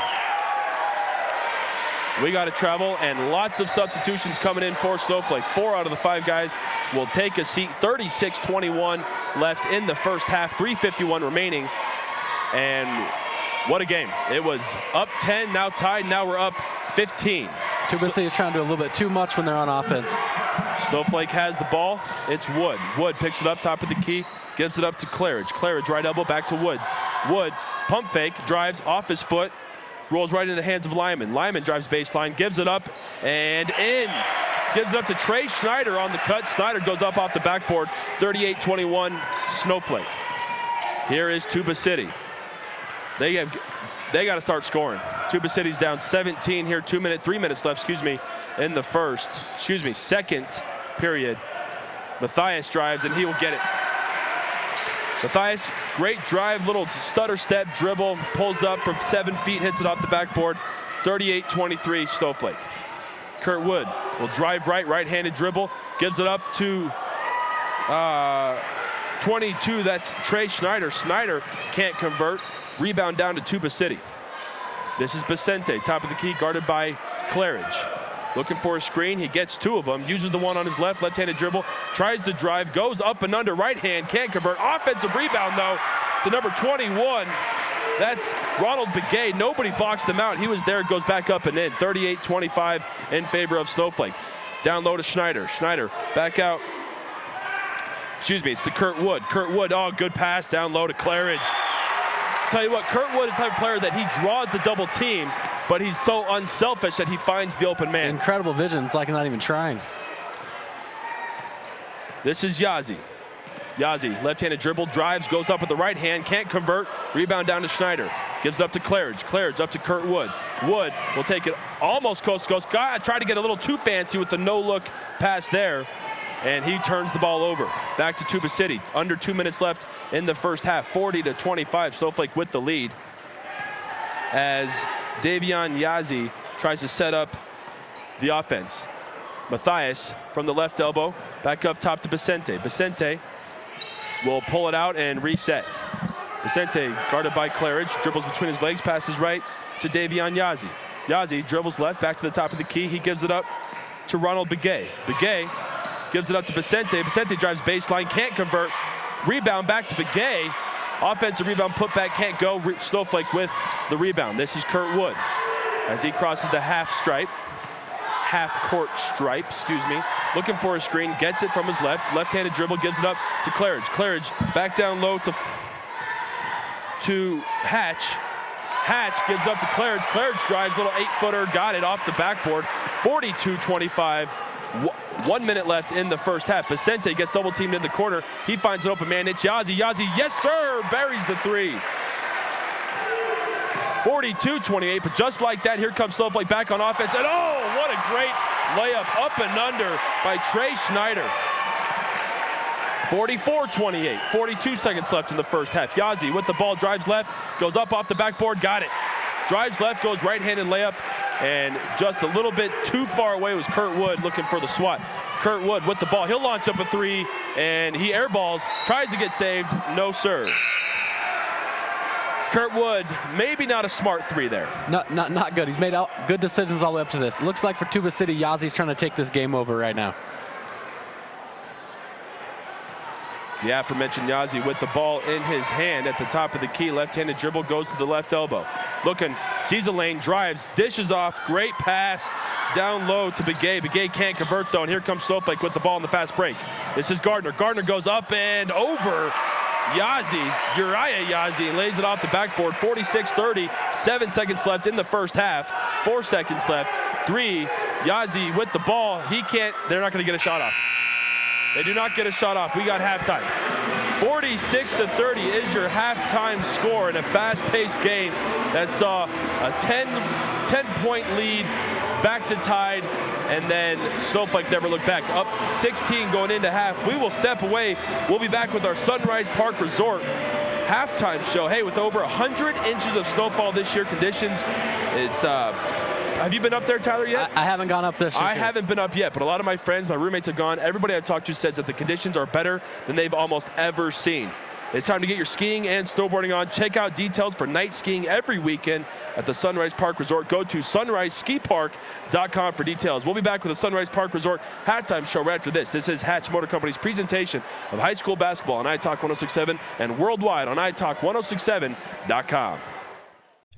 We got to travel, and lots of substitutions coming in for Snowflake. 4 out of the 5 guys will take a seat. 36-21 left in the first half, 3:51 remaining. And what a game. It was up 10, now tied, now we're up 15. Tuba City is trying to do a little bit too much when they're on offense. Snowflake has the ball. It's Wood. Wood picks it up, top of the key, gives it up to Claridge. Claridge, right elbow, back to Wood. Wood, pump fake, drives off his foot, rolls right into the hands of Lyman. Lyman drives baseline, gives it up, and in. Gives it up to Trey Schneider on the cut. Schneider goes up off the backboard. 38-21 Snowflake. Here is Tuba City. They got to start scoring. Tuba City's down 17 here, 3 minutes left, in the second period. Matthias drives, and he will get it. Matthias, great drive, little stutter step, dribble, pulls up from 7 feet, hits it off the backboard. 38-23 Snowflake. Kurt Wood will drive right-handed dribble, gives it up to 22, that's Trey Schneider. Schneider can't convert. Rebound down to Tuba City. This is Vicente, top of the key, guarded by Claridge. Looking for a screen, he gets 2 of them, uses the one on his left-handed dribble, tries to drive, goes up and under, right hand, can't convert. Offensive rebound, though, to number 21. That's Ronald Begay. Nobody boxed him out. He was there, goes back up and in. 38-25 in favor of Snowflake. Down low to Schneider. Schneider back out. It's to Kurt Wood. Kurt Wood, good pass, down low to Claridge. Tell you what, Kurt Wood is the type of player that he draws the double team, but he's so unselfish that he finds the open man. Incredible vision. It's like he's not even trying. This is Yazzie. Yazzie, left-handed dribble, drives, goes up with the right hand, can't convert. Rebound down to Schneider. Gives it up to Claridge. Claridge up to Kurt Wood. Wood will take it almost coast to coast. Tried to get a little too fancy with the no-look pass there, and he turns the ball over. Back to Tuba City. Under 2 minutes left in the first half. 40-25. Snowflake with the lead as Davion Yazzie tries to set up the offense. Matthias from the left elbow. Back up top to Vicente. Vicente will pull it out and reset. Vicente, guarded by Claridge, dribbles between his legs, passes right to Davion Yazzie. Yazzie dribbles left, back to the top of the key. He gives it up to Ronald Begay. Begay gives it up to Vicente. Vicente drives baseline, can't convert. Rebound back to Begay. Offensive rebound, put back, can't go. Snowflake with the rebound. This is Kurt Wood as he crosses the half-court stripe, looking for a screen, gets it from his left-handed dribble, gives it up to Claridge. Claridge back down low to Hatch. Hatch gives it up to Claridge. Claridge drives, little 8-footer, got it off the backboard. 42-25. 1 minute left in the first half. Vicente gets double teamed in the corner. He finds an open man. It's Yazzie. Yazzie, yes sir, buries the 3. 42-28, but just like that, here comes Snowflake back on offense. And what a great layup up and under by Trey Schneider. 44-28, 42 seconds left in the first half. Yazzie with the ball, drives left, goes up off the backboard, got it. Drives left, goes right-handed layup, and just a little bit too far away was Kurt Wood looking for the swat. Kurt Wood with the ball, he'll launch up a 3, and he airballs, tries to get saved, no sir. Kurt Wood, maybe not a smart 3 there. Not good. He's made good decisions all the way up to this. Looks like for Tuba City, Yazzie's trying to take this game over right now. The aforementioned Yazzie with the ball in his hand at the top of the key. Left-handed dribble, goes to the left elbow. Looking, sees the lane, drives, dishes off. Great pass down low to Begay. Begay can't convert, though, and here comes Snowflake with the ball in the fast break. This is Gardner. Gardner goes up and over Uriah Yazzie, and lays it off the backboard. 46-30, 7 seconds left in the first half. 4 seconds left. 3, Yazzie with the ball. They're not going to get a shot off. They do not get a shot off. We got halftime. 46-30 is your halftime score in a fast-paced game that saw a 10-point lead, back to tied, and then Snowflake never looked back. Up 16 going into half. We will step away. We'll be back with our Sunrise Park Resort halftime show. Hey, with over 100 inches of snowfall this year, conditions, it's have you been up there, Tyler, yet? I haven't gone up this year. I haven't been up yet, but a lot of my friends, my roommates have gone. Everybody I've talked to says that the conditions are better than they've almost ever seen. It's time to get your skiing and snowboarding on. Check out details for night skiing every weekend at the Sunrise Park Resort. Go to sunriseskipark.com for details. We'll be back with the Sunrise Park Resort halftime show right after this. This is Hatch Motor Company's presentation of high school basketball on iTalk 106.7 and worldwide on iTalk1067.com.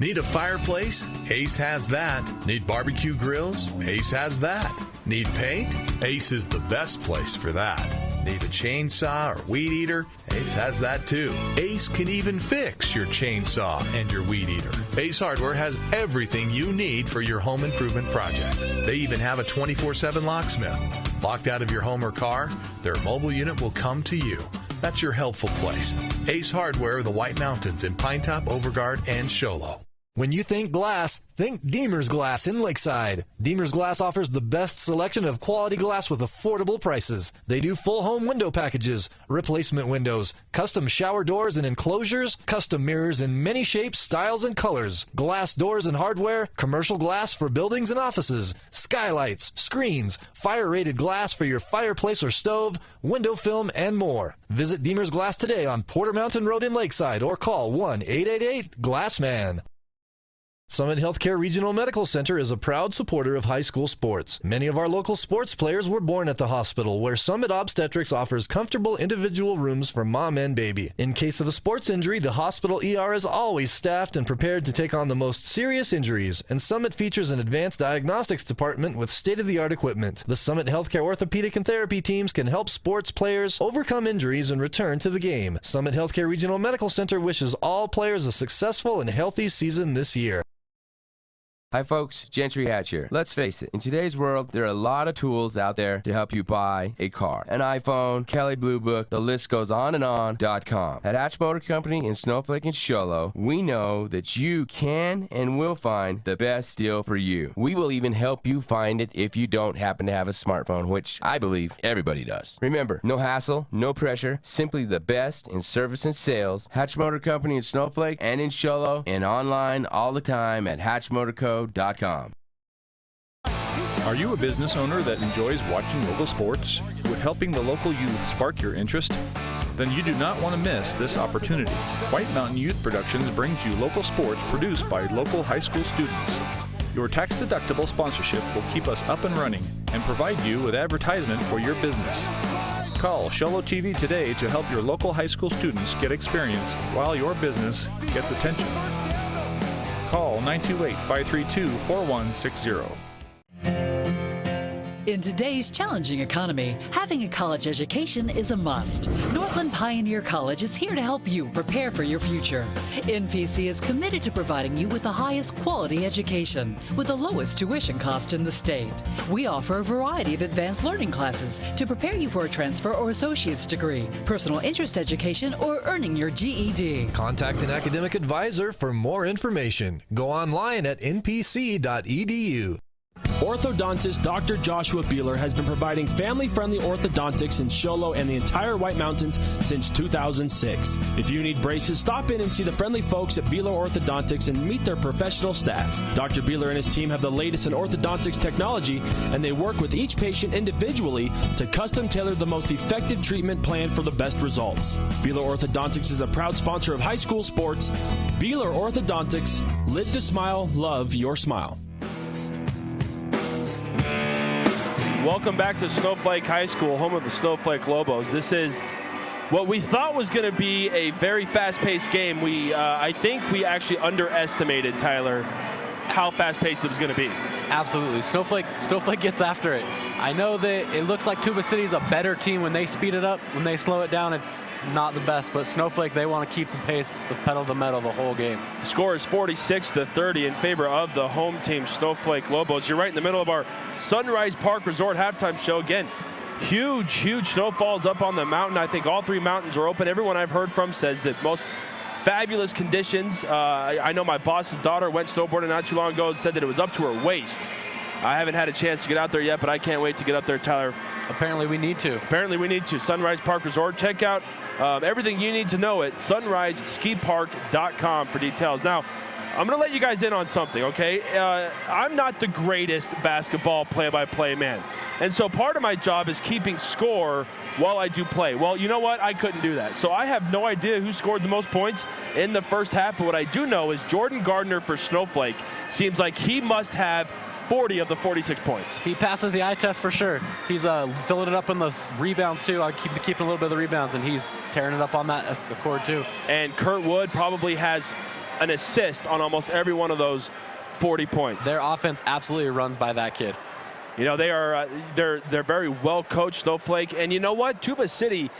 Need a fireplace? Ace has that. Need barbecue grills? Ace has that. Need paint? Ace is the best place for that. Need a chainsaw or weed eater? Ace has that too. Ace can even fix your chainsaw and your weed eater. Ace Hardware has everything you need for your home improvement project. They even have a 24/7 locksmith. Locked out of your home or car? Their mobile unit will come to you. That's your helpful place. Ace Hardware, the White Mountains in Pinetop, Overguard, and Show Low. When you think glass, think Deemer's Glass in Lakeside. Deemer's Glass offers the best selection of quality glass with affordable prices. They do full home window packages, replacement windows, custom shower doors and enclosures, custom mirrors in many shapes, styles, and colors, glass doors and hardware, commercial glass for buildings and offices, skylights, screens, fire-rated glass for your fireplace or stove, window film, and more. Visit Deemer's Glass today on Porter Mountain Road in Lakeside or call 1-888-GLASSMAN. Summit Healthcare Regional Medical Center is a proud supporter of high school sports. Many of our local sports players were born at the hospital, where Summit Obstetrics offers comfortable individual rooms for mom and baby. In case of a sports injury, the hospital ER is always staffed and prepared to take on the most serious injuries, and Summit features an advanced diagnostics department with state-of-the-art equipment. The Summit Healthcare orthopedic and therapy teams can help sports players overcome injuries and return to the game. Summit Healthcare Regional Medical Center wishes all players a successful and healthy season this year. Hi folks, Gentry Hatch here. Let's face it, in today's world, there are a lot of tools out there to help you buy a car. An iPhone, Kelley Blue Book, the list goes on and on.com. At Hatch Motor Company in Snowflake and Show Low, we know that you can and will find the best deal for you. We will even help you find it if you don't happen to have a smartphone, which I believe everybody does. Remember, no hassle, no pressure, simply the best in service and sales. Hatch Motor Company in Snowflake and in Show Low, and online all the time at hatchmotorco.com. Are you a business owner that enjoys watching local sports? Would helping the local youth spark your interest? Then you do not want to miss this opportunity. White Mountain Youth Productions brings you local sports produced by local high school students. Your tax-deductible sponsorship will keep us up and running and provide you with advertisement for your business. Call Show Low TV today to help your local high school students get experience while your business gets attention. Call 928-532-4160. In today's challenging economy, having a college education is a must. Northland Pioneer College is here to help you prepare for your future. NPC is committed to providing you with the highest quality education with the lowest tuition cost in the state. We offer a variety of advanced learning classes to prepare you for a transfer or associate's degree, personal interest education, or earning your GED. Contact an academic advisor for more information. Go online at npc.edu. Orthodontist Dr. Joshua Beeler has been providing family-friendly orthodontics in Show Low and the entire White Mountains since 2006. If you need braces, stop in and see the friendly folks at Beeler Orthodontics and meet their professional staff. Dr. Beeler and his team have the latest in orthodontics technology, and they work with each patient individually to custom tailor the most effective treatment plan for the best results. Beeler Orthodontics is a proud sponsor of high school sports. Beeler Orthodontics, live to smile, love your smile. Welcome back to Snowflake High School, home of the Snowflake Lobos. This is What we thought was going to be a very fast-paced game, I think we actually underestimated, Tyler, how fast-paced it was going to be. Absolutely. Snowflake gets after it. I know that it looks like Tuba City is a better team when they speed it up. When they slow it down, it's not the best. But Snowflake, they want to keep the pace, the pedal to the metal the whole game. The score is 46-30 in favor of the home team, Snowflake Lobos. You're right in the middle of our Sunrise Park Resort halftime show. Again, huge snowfalls up on the mountain. I think all three mountains are open. Everyone I've heard from says that most fabulous conditions. I know my boss's daughter went snowboarding not too long ago and said that it was up to her waist. I haven't had a chance to get out there yet, but I can't wait to get up there, Tyler. Apparently we need to. Apparently we need to. Sunrise Park Resort. Check out everything you need to know at sunriseskipark.com for details. Now, I'm going to let you guys in on something, okay? I'm not the greatest basketball play-by-play man. And so part of my job is keeping score while I do play. Well, you know what? I couldn't do that. So I have no idea who scored the most points in the first half. But what I do know is Jordan Gardner for Snowflake seems like he must have 40 of the 46 points. He passes the eye test for sure. He's filling it up in the rebounds too. I keeping a little bit of the rebounds, and he's tearing it up on that accord too. And Kurt Wood probably has an assist on almost every one of those 40 points. Their offense absolutely runs by that kid. You know, they're very well coached, Snowflake, and you know what? Tuba City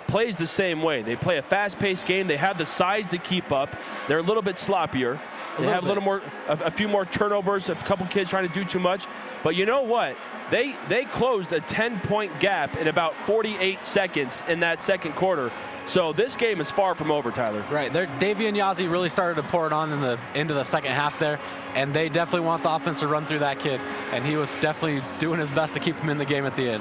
plays the same way. They play a fast-paced game. They have the size to keep up. They're a little bit sloppier. They have a few more turnovers, a couple kids trying to do too much. But you know what? They closed a 10-point gap in about 48 seconds in that second quarter. So this game is far from over, Tyler. Right. Davian Yazzie really started to pour it on into the second half there, and they definitely want the offense to run through that kid, and he was definitely doing his best to keep him in the game at the end.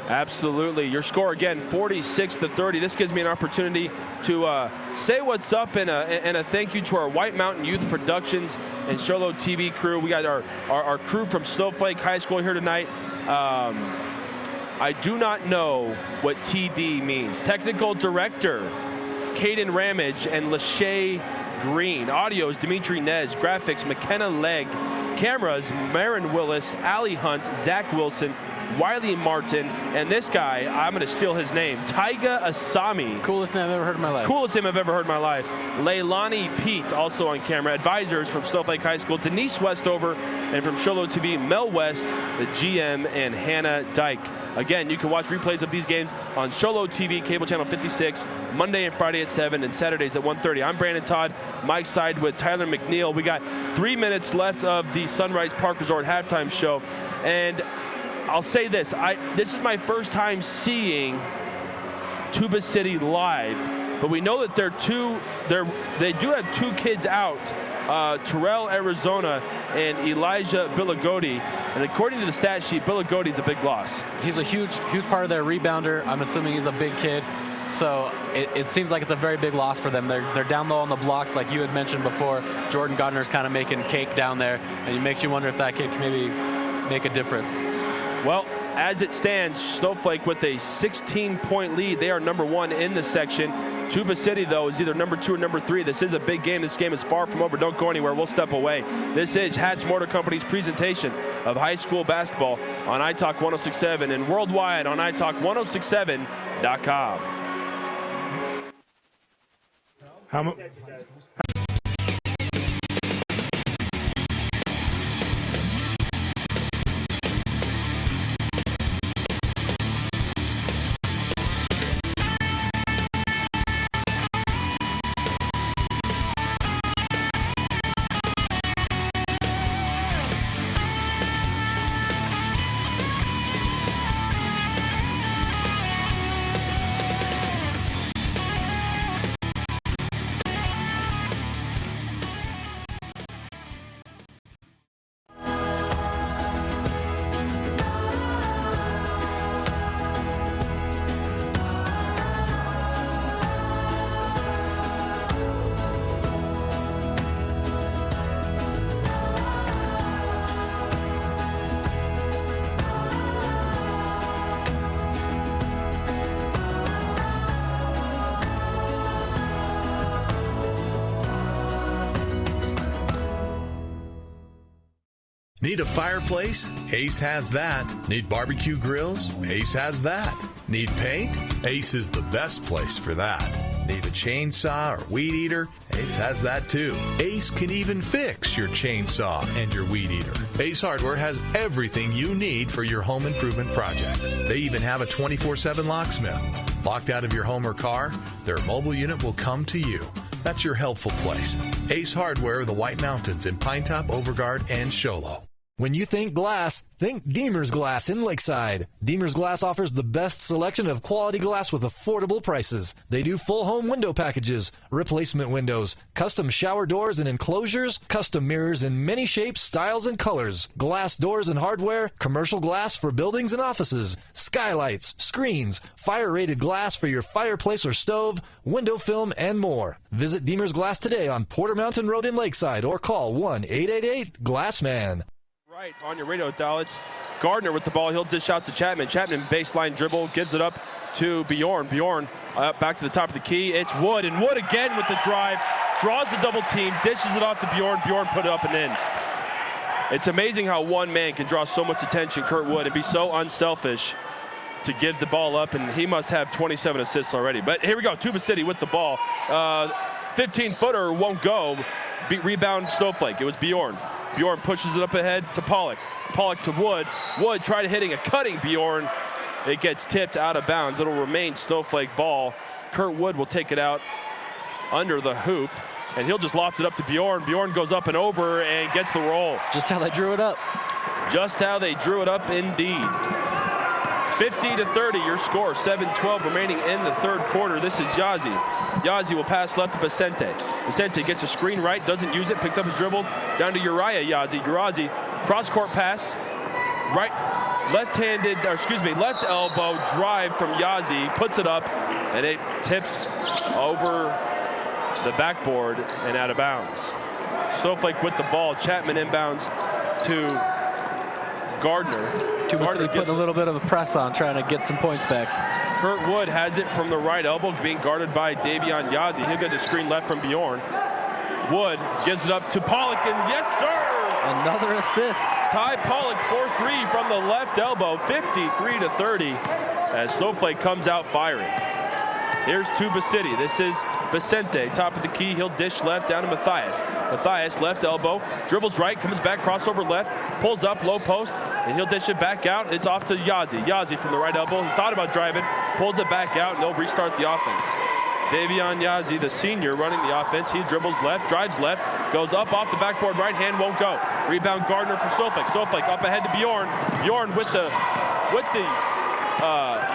Absolutely. Your score, again, 46-30. This gives me an opportunity to say what's up and a thank you to our White Mountain Youth Productions and Sholo TV crew. We got our crew from Snowflake High School here tonight. I do not know what TD means. Technical Director, Caden Ramage and Lachey Green. Audio is Dimitri Nez. Graphics, McKenna Legg. Cameras, Marin Willis, Ali Hunt, Zach Wilson, Wiley Martin, and this guy, I'm going to steal his name, Taiga Asami. Coolest name I've ever heard in my life. Coolest name I've ever heard in my life. Leilani Pete, also on camera. Advisors from Snowflake High School, Denise Westover, and from Sholo TV, Mel West, the GM, and Hannah Dyke. Again, you can watch replays of these games on Sholo TV, cable channel 56, Monday and Friday at 7, and Saturdays at 1:30. I'm Brandon Todd, Mike Side with Tyler McNeil. We got 3 minutes left of the Sunrise Park Resort halftime show, and I'll say this, this is my first time seeing Tuba City live, but we know that they do have two kids out, Terrell Arizona and Elijah Billigodi, and according to the stat sheet, Billigoti's a big loss. He's a huge part of their rebounder. I'm assuming he's a big kid. So it seems like it's a very big loss for them. They're down low on the blocks, like you had mentioned before. Jordan Gardner's kind of making cake down there, and it makes you wonder if that kid can maybe make a difference. Well, as it stands, Snowflake with a 16-point lead. They are number 1 in the section. Tuba City, though, is either number 2 or number 3. This is a big game. This game is far from over. Don't go anywhere. We'll step away. This is Hatch Motor Company's presentation of high school basketball on iTalk 106.7 and worldwide on iTalk1067.com. Need a fireplace? Ace has that. Need barbecue grills? Ace has that. Need paint? Ace is the best place for that. Need a chainsaw or weed eater? Ace has that too. Ace can even fix your chainsaw and your weed eater. Ace Hardware has everything you need for your home improvement project. They even have a 24/7 locksmith. Locked out of your home or car, their mobile unit will come to you. That's your helpful place. Ace Hardware of the White Mountains in Pinetop, Overguard, and Show Low. When you think glass, think Deemer's Glass in Lakeside. Deemer's Glass offers the best selection of quality glass with affordable prices. They do full home window packages, replacement windows, custom shower doors and enclosures, custom mirrors in many shapes, styles, and colors, glass doors and hardware, commercial glass for buildings and offices, skylights, screens, fire-rated glass for your fireplace or stove, window film, and more. Visit Deemer's Glass today on Porter Mountain Road in Lakeside or call 1-888-GLASSMAN. Right on your radio dial, it's Gardner with the ball. He'll dish out to Chapman. Chapman baseline dribble, gives it up to Bjorn. Bjorn back to the top of the key. It's Wood, and Wood again with the drive, draws the double team, dishes it off to Bjorn. Bjorn put it up and in. It's amazing how one man can draw so much attention, Kurt Wood, and be so unselfish to give the ball up, and he must have 27 assists already. But here we go, Tuba City with the ball. 15-footer won't go. Rebound Snowflake. It was Bjorn. Bjorn pushes it up ahead to Pollock. Pollock to Wood. Wood tried hitting a cutting Bjorn. It gets tipped out of bounds. It'll remain Snowflake ball. Kurt Wood will take it out under the hoop, and he'll just loft it up to Bjorn. Bjorn goes up and over and gets the roll. Just how they drew it up. Just how they drew it up indeed. 50-30, your score. 7:12 remaining in the third quarter. This is Yazzie. Yazzie will pass left to Vicente. Vicente gets a screen right, doesn't use it, picks up his dribble down to Uriah Yazzie. Uriah, cross-court pass, right, left elbow drive from Yazzie, puts it up, and it tips over the backboard and out of bounds. Snowflake with the ball. Chapman inbounds to Gardner. Tuba City putting a little bit of a press on, trying to get some points back. Kurt Wood has it from the right elbow, being guarded by Davion Yazzie. He'll get the screen left from Bjorn. Wood gives it up to Pollock, and yes, sir! Another assist. Ty Pollock 4-3 from the left elbow, 53-30, as Snowflake comes out firing. Here's Tuba City. This is Vicente, top of the key. He'll dish left down to Matthias. Matthias, left elbow, dribbles right, comes back, crossover left, pulls up, low post, and he'll dish it back out. It's off to Yazzie. Yazzie from the right elbow. He thought about driving, pulls it back out, and they'll restart the offense. Davion Yazzie, the senior, running the offense. He dribbles left, drives left, goes up off the backboard, right hand won't go. Rebound Gardner for Snowflake. Snowflake up ahead to Bjorn. Bjorn with the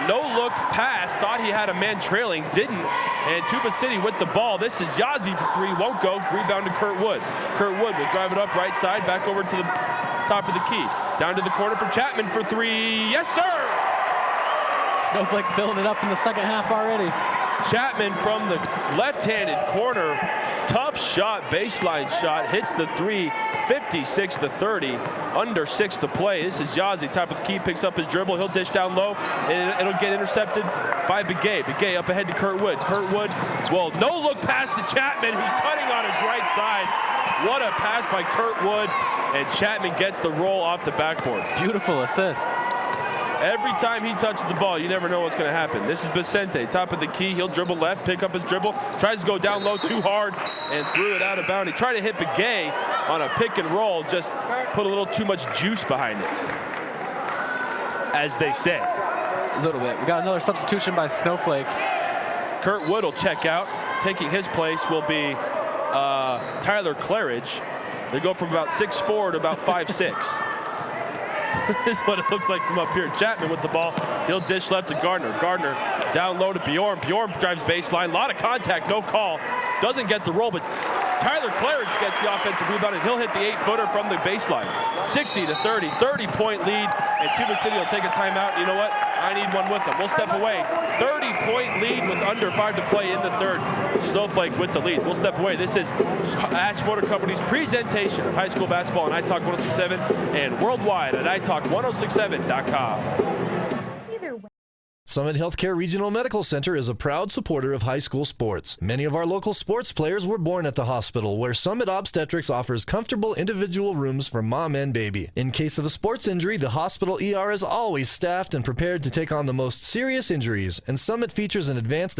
no-look pass, thought he had a man trailing, didn't, and Tuba City with the ball. This is Yazzie for three, won't go. Rebound to Kurt Wood. Kurt Wood will drive it up right side, back over to the top of the key. Down to the corner for Chapman for three. Yes, sir! Snowflake filling it up in the second half already. Chapman from the left-handed corner. Tough shot, baseline shot, hits the three, 56-30, under 6 to play. This is Yazzie, top of the key, picks up his dribble. He'll dish down low, and it'll get intercepted by Begay. Begay up ahead to Kurt Wood. Kurt Wood, well, no look pass to Chapman, who's cutting on his right side. What a pass by Kurt Wood, and Chapman gets the roll off the backboard. Beautiful assist. Every time he touches the ball, you never know what's going to happen. This is Vicente, top of the key. He'll dribble left, pick up his dribble, tries to go down low too hard, and threw it out of bounds. He tried to hit Begay on a pick and roll, just put a little too much juice behind it, as they say. A little bit. We got another substitution by Snowflake. Kurt Wood will check out. Taking his place will be Tyler Claridge. They go from about 6'4" to about 5'6". This is what it looks like from up here. Chapman with the ball. He'll dish left to Gardner. Gardner down low to Bjorn. Bjorn drives baseline. A lot of contact, no call. Doesn't get the roll, but Tyler Claridge gets the offensive rebound, and he'll hit the 8-footer from the baseline. 60-30, 30-point lead, and Tuba City will take a timeout. You know what? I need one with them. We'll step away. 30-point lead with under 5 to play in the third. Snowflake with the lead. We'll step away. This is Hatch Motor Company's presentation of high school basketball on iTalk 106.7 and worldwide at iTalk1067.com. Summit Healthcare Regional Medical Center is a proud supporter of high school sports. Many of our local sports players were born at the hospital, where Summit Obstetrics offers comfortable individual rooms for mom and baby. In case of a sports injury, the hospital ER is always staffed and prepared to take on the most serious injuries, and Summit features an advanced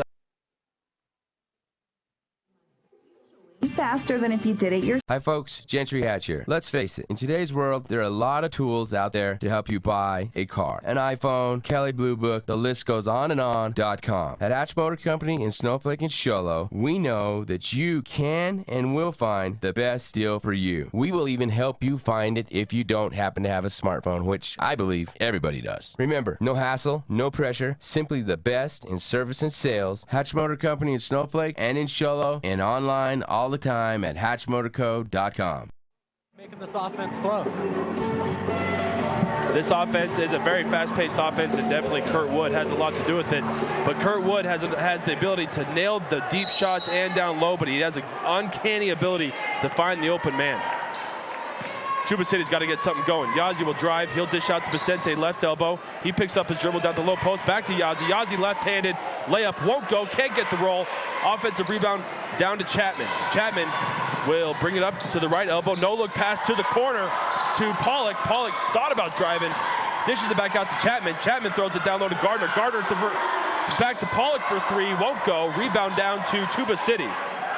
faster than if you did it yourself. Hi folks, Gentry Hatch here. Let's face it, in today's world, there are a lot of tools out there to help you buy a car. An iPhone, Kelley Blue Book, the list goes on and on.com. At Hatch Motor Company in Snowflake and Show Low, we know that you can and will find the best deal for you. We will even help you find it if you don't happen to have a smartphone, which I believe everybody does. Remember, no hassle, no pressure, simply the best in service and sales. Hatch Motor Company in Snowflake and in Show Low, and online all the time at hatchmotorco.com. Making this offense flow. This offense is a very fast-paced offense, and definitely Kurt Wood has a lot to do with it. But Kurt Wood has the ability to nail the deep shots and down low, but he has an uncanny ability to find the open man. Tuba City's got to get something going. Yazzie will drive. He'll dish out to Vicente, left elbow. He picks up his dribble down the low post. Back to Yazzie. Yazzie left-handed. Layup won't go. Can't get the roll. Offensive rebound down to Chapman. Chapman will bring it up to the right elbow. No-look pass to the corner to Pollock. Pollock thought about driving. Dishes it back out to Chapman. Chapman throws it down low to Gardner. Gardner back to Pollock for three. Won't go. Rebound down to Tuba City.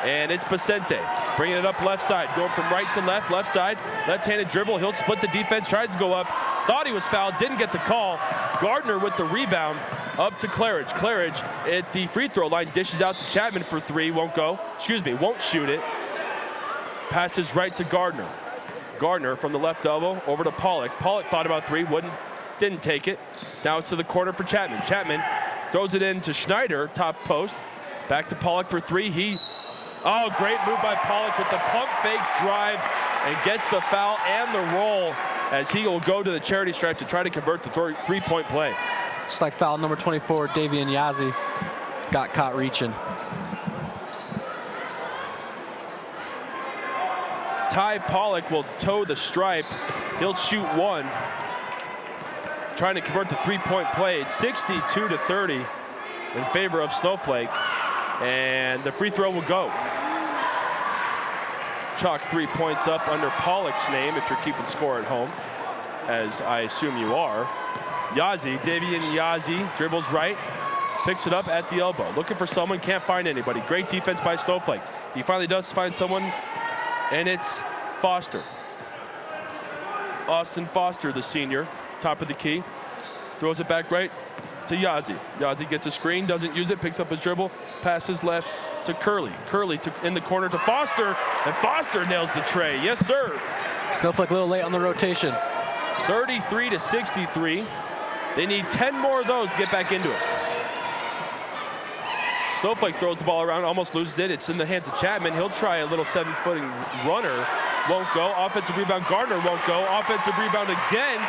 And it's Vicente bringing it up left side, going from right to left side, left-handed dribble. He'll split the defense, tries to go up. Thought he was fouled, didn't get the call. Gardner with the rebound up to Claridge. Claridge at the free throw line dishes out to Chapman for three. Won't go. Won't shoot it. Passes right to Gardner. Gardner from the left elbow over to Pollock. Pollock thought about three, didn't take it. Now it's to the corner for Chapman. Chapman throws it in to Schneider, top post. Back to Pollock for three. Oh, great move by Pollock with the pump fake drive and gets the foul and the roll as he will go to the charity stripe to try to convert the three-point play. Just like foul number 24, Davian Yazzie got caught reaching. Ty Pollock will toe the stripe. He'll shoot one. Trying to convert the three-point play. It's 62-30 in favor of Snowflake. And the free throw will go. Chalk 3 points up under Pollock's name if you're keeping score at home, as I assume you are. Yazzie, Davian Yazzie, dribbles right, picks it up at the elbow. Looking for someone, can't find anybody. Great defense by Snowflake. He finally does find someone, and it's Foster. Austin Foster, the senior, top of the key. Throws it back right to Yazzie. Yazzie gets a screen, doesn't use it, picks up his dribble, passes left to Curley. Curley in the corner to Foster, and Foster nails the tray. Yes, sir. Snowflake a little late on the rotation. 33-63. They need 10 more of those to get back into it. Snowflake throws the ball around, almost loses it. It's in the hands of Chapman. He'll try a little 7-footing runner. Won't go. Offensive rebound, Gardner won't go. Offensive rebound again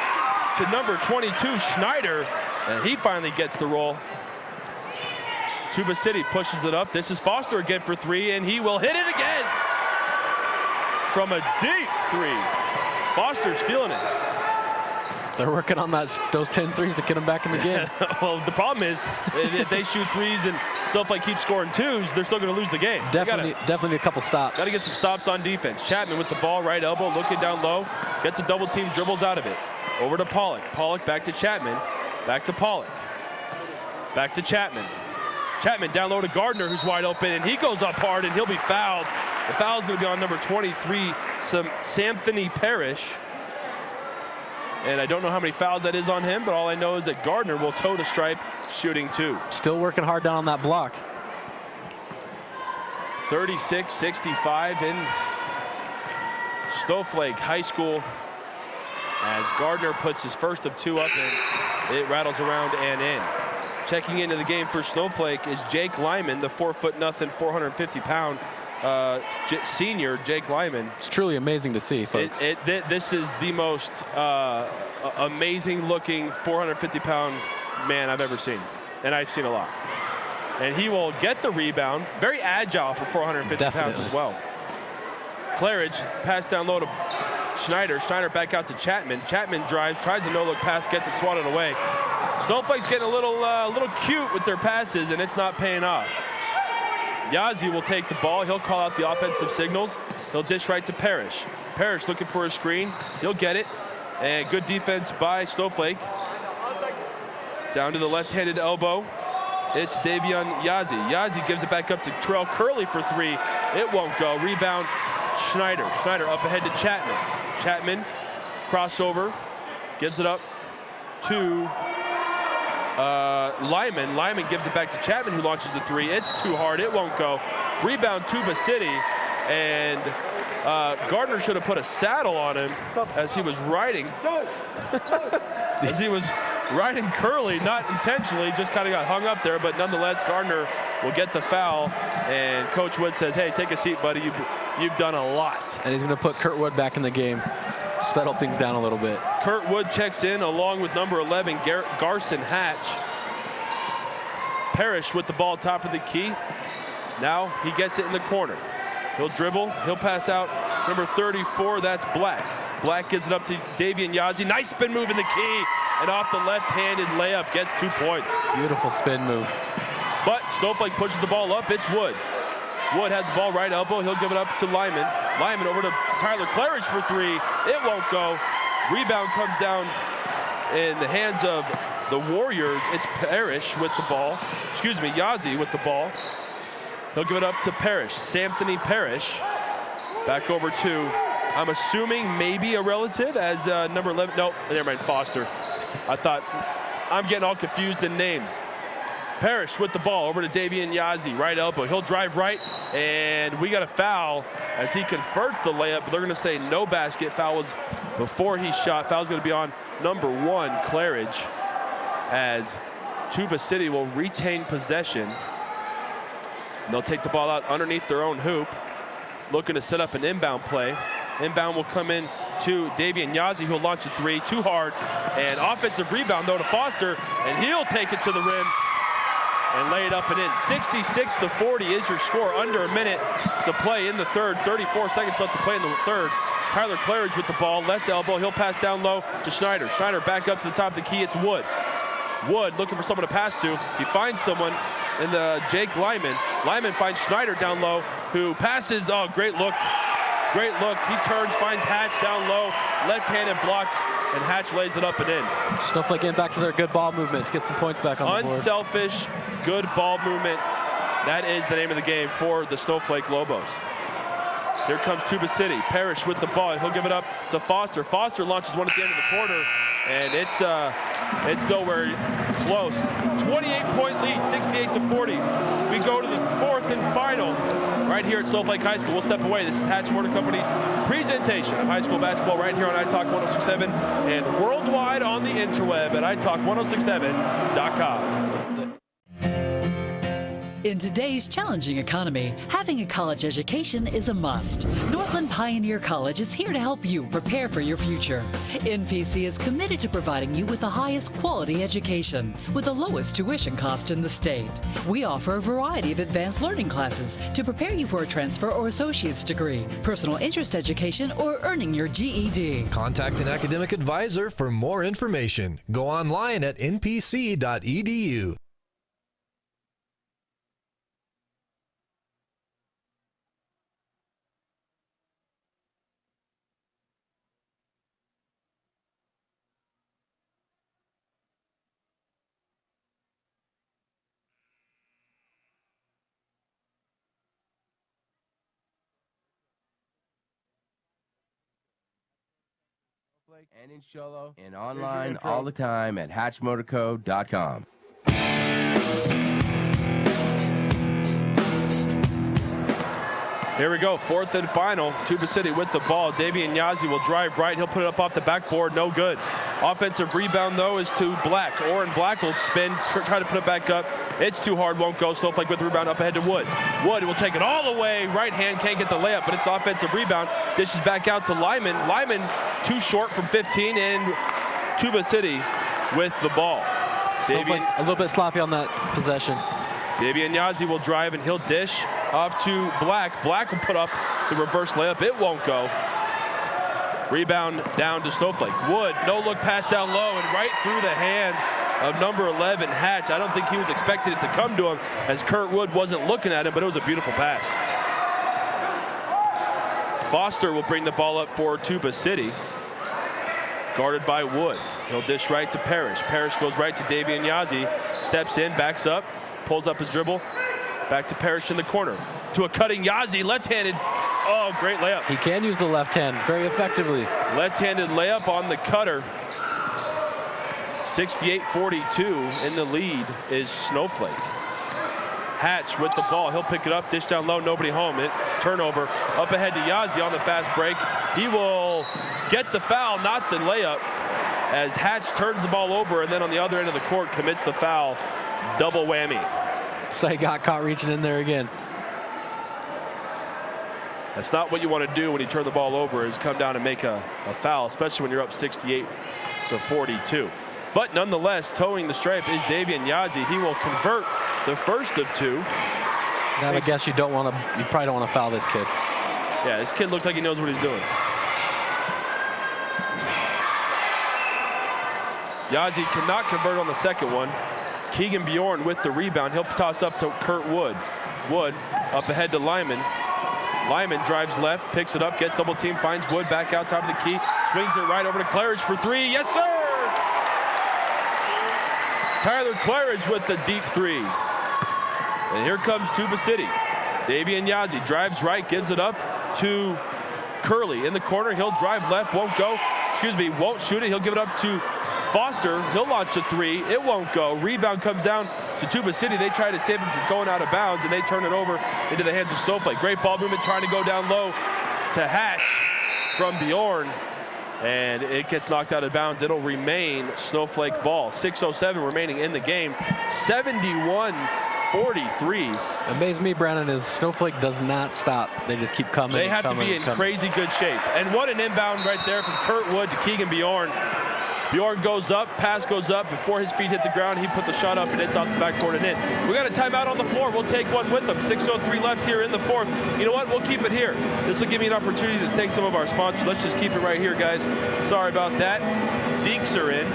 to number 22, Schneider. And he finally gets the roll. Tuba City pushes it up. This is Foster again for three, and he will hit it again from a deep three. Foster's feeling it. They're working on those 10 threes to get them back in the game. Well, the problem is if they shoot threes and Snowflake keeps scoring twos, they're still going to lose the game. Definitely need a couple stops. Got to get some stops on defense. Chapman with the ball, right elbow, looking down low, gets a double team, dribbles out of it. Over to Pollock. Pollock back to Chapman. Back to Pollock. Back to Chapman. Chapman down low to Gardner, who's wide open, and he goes up hard, and he'll be fouled. The foul is going to be on number 23, Samthony Parrish. And I don't know how many fouls that is on him, but all I know is that Gardner will toe the stripe, shooting two. Still working hard down on that block. 36-65 in Snowflake High School as Gardner puts his first of two up, and it rattles around and in. Checking into the game for Snowflake is Jake Lyman, the 4'0", 450-pound senior Jake Lyman. It's truly amazing to see, folks. This is the most amazing-looking 450-pound man I've ever seen, and I've seen a lot. And he will get the rebound. Very agile for 450 pounds as well. Claridge pass down low to Schneider. Schneider back out to Chapman. Chapman drives, tries a no-look pass, gets it swatted away. Snowflake's getting a little cute with their passes, and it's not paying off. Yazzie will take the ball. He'll call out the offensive signals. He'll dish right to Parrish. Parrish looking for a screen. He'll get it. And good defense by Snowflake. Down to the left-handed elbow. It's Davion Yazzie. Yazzie gives it back up to Terrell Curley for three. It won't go. Rebound, Schneider. Schneider up ahead to Chapman. Chapman, crossover, gives it up to Lyman. Lyman gives it back to Chapman, who launches the three. It's too hard. It won't go. Rebound, Tuba City. And Gardner should have put a saddle on him as he was riding. Riding Curley, not intentionally, just kind of got hung up there, but nonetheless, Gardner will get the foul, and Coach Wood says, hey, take a seat, buddy. You've done a lot. And he's going to put Kurt Wood back in the game, settle things down a little bit. Kurt Wood checks in along with number 11, Garson Hatch. Parrish with the ball top of the key. Now he gets it in the corner. He'll dribble, he'll pass out to number 34, that's Black. Black gives it up to Davion Yazzie. Nice spin move in the key, and off the left-handed layup gets 2 points. Beautiful spin move. But Snowflake pushes the ball up. It's Wood. Wood has the ball right elbow. He'll give it up to Lyman. Lyman over to Tyler Claridge for three. It won't go. Rebound comes down in the hands of the Warriors. It's Parrish with the ball. Excuse me, Yazzie with the ball. He'll give it up to Parrish. Samthony Parrish. Back over to, I'm assuming, maybe a relative as number 11. No, never mind, Foster. I thought, I'm getting all confused in names. Parrish with the ball over to Davion Yazzie, right elbow. He'll drive right, and we got a foul as he converts the layup, but they're going to say no basket. Foul was before he shot. Foul's going to be on number 1, Claridge, as Tuba City will retain possession. And they'll take the ball out underneath their own hoop, looking to set up an inbound play. Inbound will come in to Davion Yazzie, who'll launch a three, too hard. And offensive rebound, though, to Foster, and he'll take it to the rim and lay it up and in. 66-40 is your score. Under a minute to play in the third. 34 seconds left to play in the third. Tyler Claridge with the ball, left elbow. He'll pass down low to Schneider. Schneider back up to the top of the key. It's Wood. Wood looking for someone to pass to. He finds someone in the Jake Lyman. Lyman finds Schneider down low, who passes. Oh, great look. Great look. He turns, finds Hatch down low. Left-handed block, and Hatch lays it up and in. Snowflake getting back to their good ball movement to get some points back on the board. Unselfish, good ball movement. That is the name of the game for the Snowflake Lobos. Here comes Tuba City. Parrish with the ball. He'll give it up to Foster. Foster launches one at the end of the quarter, and it's nowhere close. 28-point lead, 68-40. We go to the fourth and final right here at Snowflake High School. We'll step away. This is Hatch Motor Company's presentation of high school basketball right here on iTalk 1067 and worldwide on the interweb at iTalk1067.com. In today's challenging economy, having a college education is a must. Northland Pioneer College is here to help you prepare for your future. NPC is committed to providing you with the highest quality education with the lowest tuition cost in the state. We offer a variety of advanced learning classes to prepare you for a transfer or associate's degree, personal interest education, or earning your GED. Contact an academic advisor for more information. Go online at npc.edu. And in Sholo and online all the time at hatchmotorco.com. Here we go, fourth and final. Tuba City with the ball. Davion Yazzie will drive right. He'll put it up off the backboard. No good. Offensive rebound, though, is to Black. Oren Black will spin, try to put it back up. It's too hard, won't go. Snowflake with the rebound up ahead to Wood. Wood will take it all the way. Right hand can't get the layup, but it's offensive rebound. Dishes back out to Lyman. Lyman too short from 15, and Tuba City with the ball. Snowflake a little bit sloppy on that possession. Davion Yazzie will drive, and he'll dish off to Black. Black will put up the reverse layup. It won't go. Rebound down to Snowflake. Wood, no-look pass down low and right through the hands of number 11, Hatch. I don't think he was expecting it to come to him as Kurt Wood wasn't looking at him, but it was a beautiful pass. Foster will bring the ball up for Tuba City. Guarded by Wood. He'll dish right to Parrish. Parrish goes right to Davian Yazzie. Steps in, backs up, pulls up his dribble. Back to Parrish in the corner. To a cutting Yazzie, left-handed. Oh, great layup. He can use the left hand very effectively. Left-handed layup on the cutter. 68-42 in the lead is Snowflake. Hatch with the ball. He'll pick it up, dish down low, nobody home. Turnover up ahead to Yazzie on the fast break. He will get the foul, not the layup, as Hatch turns the ball over and then on the other end of the court commits the foul. Double whammy. So he got caught reaching in there again. That's not what you want to do when you turn the ball over, is come down and make a foul, especially when you're up 68-42. But nonetheless, towing the stripe is Davian Yazzie. He will convert the first of two. Now I guess you probably don't want to foul this kid. Yeah, this kid looks like he knows what he's doing. Yazzie cannot convert on the second one. Keegan Bjorn with the rebound. He'll toss up to Kurt Wood. Wood up ahead to Lyman. Lyman drives left, picks it up, gets double team, finds Wood back out top of the key, swings it right over to Claridge for three. Yes, sir! Tyler Claridge with the deep three. And here comes Tuba City. Davian Yazzie drives right, gives it up to Curley in the corner. He'll drive left, won't shoot it. He'll give it up to Foster. He'll launch a three. It won't go. Rebound comes down to Tuba City. They try to save it from going out of bounds, and they turn it over into the hands of Snowflake. Great ball movement, trying to go down low to Hatch from Bjorn, and it gets knocked out of bounds. It'll remain Snowflake ball. 6:07 remaining in the game. 71-43. Amazes me, Brandon, is Snowflake does not stop. They just keep coming. They have to be in crazy good shape. And what an inbound right there from Kurt Wood to Keegan Bjorn. Bjorn goes up, pass goes up. Before his feet hit the ground, he put the shot up, and it's off the backboard and in. We got a timeout on the floor. We'll take one with them. 6:03 left here in the fourth. You know what? We'll keep it here. This will give me an opportunity to thank some of our sponsors. Let's just keep it right here, guys. Sorry about that. Deeks are in.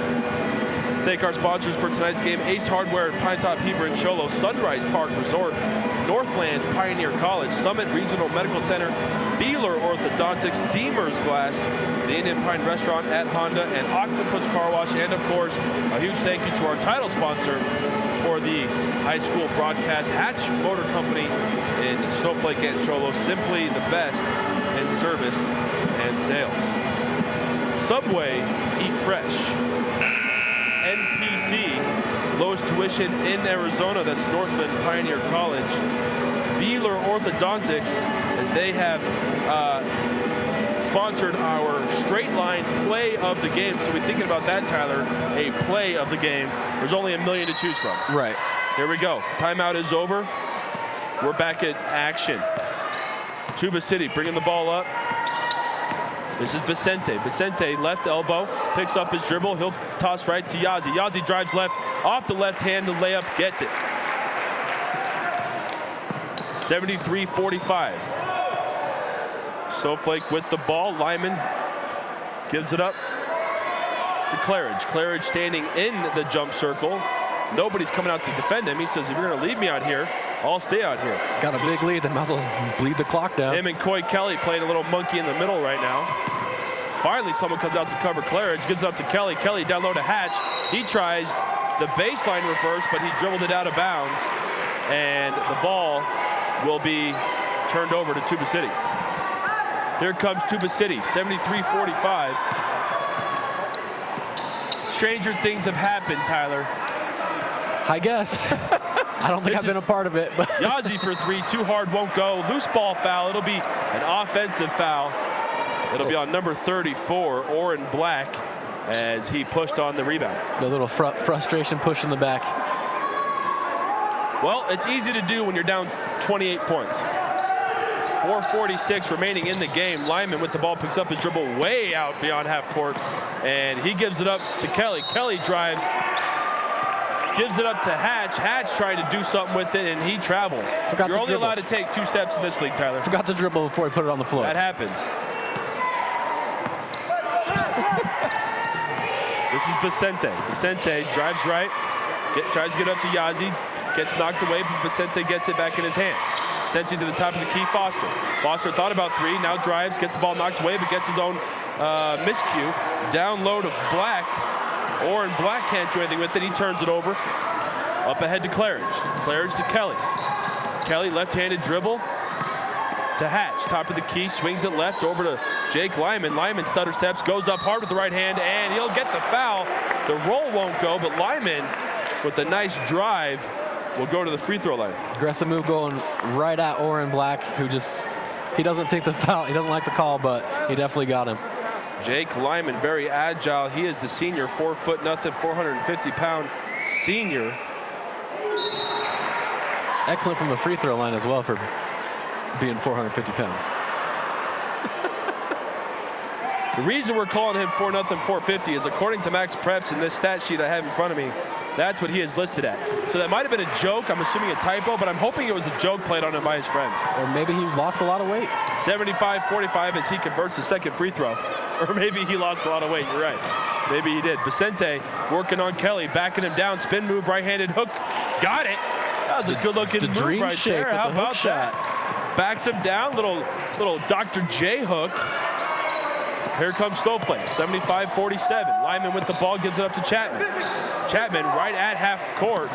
Thank our sponsors for tonight's game: Ace Hardware, Pinetop Heber and Cholo, Sunrise Park Resort, Northland Pioneer College, Summit Regional Medical Center, Beeler Orthodontics, Deemer's Glass, the Indian Pine Restaurant at Honda, and Octopus Car Wash, and of course, a huge thank you to our title sponsor for the high school broadcast, Hatch Motor Company in Snowflake and Cholo, simply the best in service and sales. Subway, eat fresh. NPC, lowest tuition in Arizona, that's Northland Pioneer College. Beeler Orthodontics, as they have sponsored our straight line play of the game. So we're thinking about that, Tyler, a play of the game. There's only a million to choose from. Right. Here we go. Timeout is over. We're back at action. Tuba City bringing the ball up. This is Vicente. Vicente, left elbow, picks up his dribble. He'll toss right to Yazzie. Yazzie drives left, off the left-handed layup, gets it. 73-45. Snowflake with the ball. Lyman gives it up to Claridge. Claridge standing in the jump circle. Nobody's coming out to defend him. He says, if you're going to leave me out here, I'll stay out here. Got a big lead. They might as well bleed the clock down. Him and Coy Kelly playing a little monkey in the middle right now. Finally, someone comes out to cover Claridge. Gives it up to Kelly. Kelly down low to Hatch. He tries the baseline reverse, but he dribbled it out of bounds. And the ball will be turned over to Tuba City. Here comes Tuba City, 73-45. Stranger things have happened, Tyler. I guess. I don't think I've been a part of it. But Yazzie for three, too hard, won't go. Loose ball foul. It'll be an offensive foul. It'll be on number 34, Oren Black, as he pushed on the rebound. A little frustration push in the back. Well, it's easy to do when you're down 28 points. 4:46 remaining in the game. Lyman with the ball picks up his dribble way out beyond half court, and he gives it up to Kelly. Kelly drives, gives it up to Hatch. Hatch trying to do something with it, and he travels. You're only allowed to take 2 steps in this league, Tyler. Forgot to dribble before he put it on the floor. That happens. This is Vicente. Vicente drives right, tries to get up to Yazzie, gets knocked away, but Vicente gets it back in his hands. Vicente to the top of the key, Foster. Foster thought about three, now drives, gets the ball knocked away, but gets his own miscue. Down low to Black. Oren Black can't do anything with it. He turns it over. Up ahead to Claridge. Claridge to Kelly. Kelly, left-handed dribble to Hatch. Top of the key, swings it left over to Jake Lyman. Lyman stutter steps, goes up hard with the right hand, and he'll get the foul. The roll won't go, but Lyman, with a nice drive, will go to the free throw line. Aggressive move going right at Oren Black, who he doesn't think the foul, he doesn't like the call, but he definitely got him. Jake Lyman, very agile. He is the senior, 4'0", 450-pound senior. Excellent from the free throw line as well for being 450 pounds. The reason we're calling him 4'0", 450 is according to Max Preps in this stat sheet I have in front of me, that's what he is listed at. So that might have been a joke, I'm assuming a typo, but I'm hoping it was a joke played on him by his friends. Or maybe he lost a lot of weight. 75-45 as he converts the second free throw. Or maybe he lost a lot of weight, you're right. Maybe he did. Vicente working on Kelly, backing him down, spin move, right-handed hook, got it. That was a good-looking move right there. How about that? Backs him down, little Dr. J hook. Here comes Snowflake, 75-47. Lyman with the ball, gives it up to Chapman. Chapman right at half court,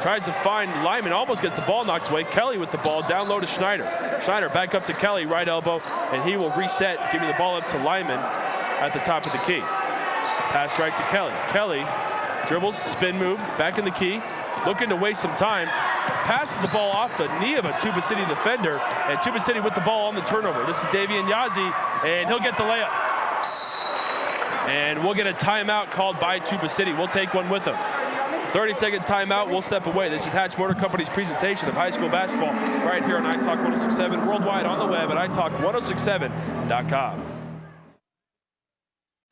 tries to find Lyman, almost gets the ball knocked away. Kelly with the ball, down low to Schneider. Schneider back up to Kelly, right elbow, and he will reset, giving the ball up to Lyman at the top of the key. Pass right to Kelly. Kelly dribbles, spin move, back in the key, looking to waste some time. Passes the ball off the knee of a Tuba City defender, and Tuba City with the ball on the turnover. This is Davian Yazzie, and he'll get the layup. And we'll get a timeout called by Tuba City. We'll take one with them. 30-second timeout, we'll step away. This is Hatch Motor Company's presentation of high school basketball right here on iTalk 1067, worldwide on the web at iTalk1067.com.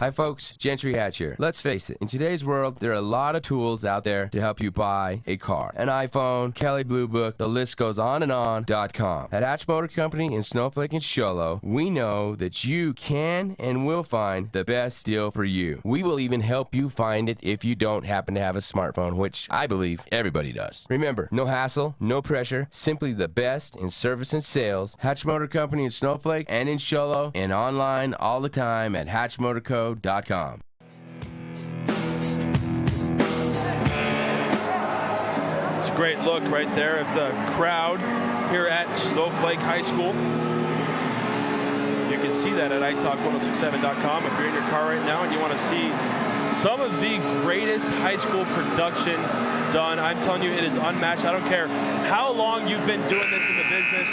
Hi folks, Gentry Hatch here. Let's face it, in today's world, there are a lot of tools out there to help you buy a car. An iPhone, Kelley Blue Book, the list goes on and on.com. At Hatch Motor Company in Snowflake and Show Low, we know that you can and will find the best deal for you. We will even help you find it if you don't happen to have a smartphone, which I believe everybody does. Remember, no hassle, no pressure, simply the best in service and sales. Hatch Motor Company in Snowflake and in Show Low, and online all the time at hatchmotorco.com. It's a great look right there of the crowd here at Snowflake High School. You can see that at iTalk1067.com if you're in your car right now and you want to see some of the greatest high school production done. I'm telling you, it is unmatched. I don't care how long you've been doing this in the business,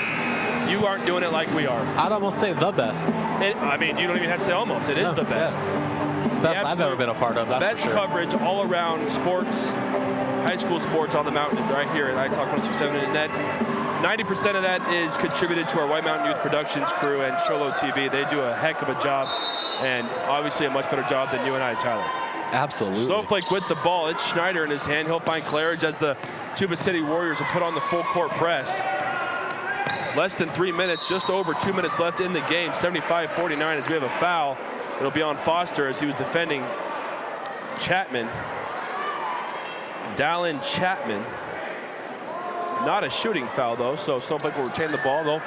you aren't doing it like we are. I'd almost say the best. I mean, you don't even have to say almost. It is the best. Yeah. Best I've ever been a part of. That's best for sure. coverage all around sports, high school sports on the mountain is right here at iTalk 1067. And that 90% of that is contributed to our White Mountain Youth Productions crew and Show Low TV. They do a heck of a job, and obviously a much better job than you and I, Tyler. Absolutely. Snowflake with the ball. It's Schneider in his hand. He'll find Claridge as the Tuba City Warriors will put on the full court press. Less than 3 minutes, just over 2 minutes left in the game. 75-49 as we have a foul. It'll be on Foster as he was defending Chapman. Dallin Chapman. Not a shooting foul though, so Snowflake will retain the ball. They'll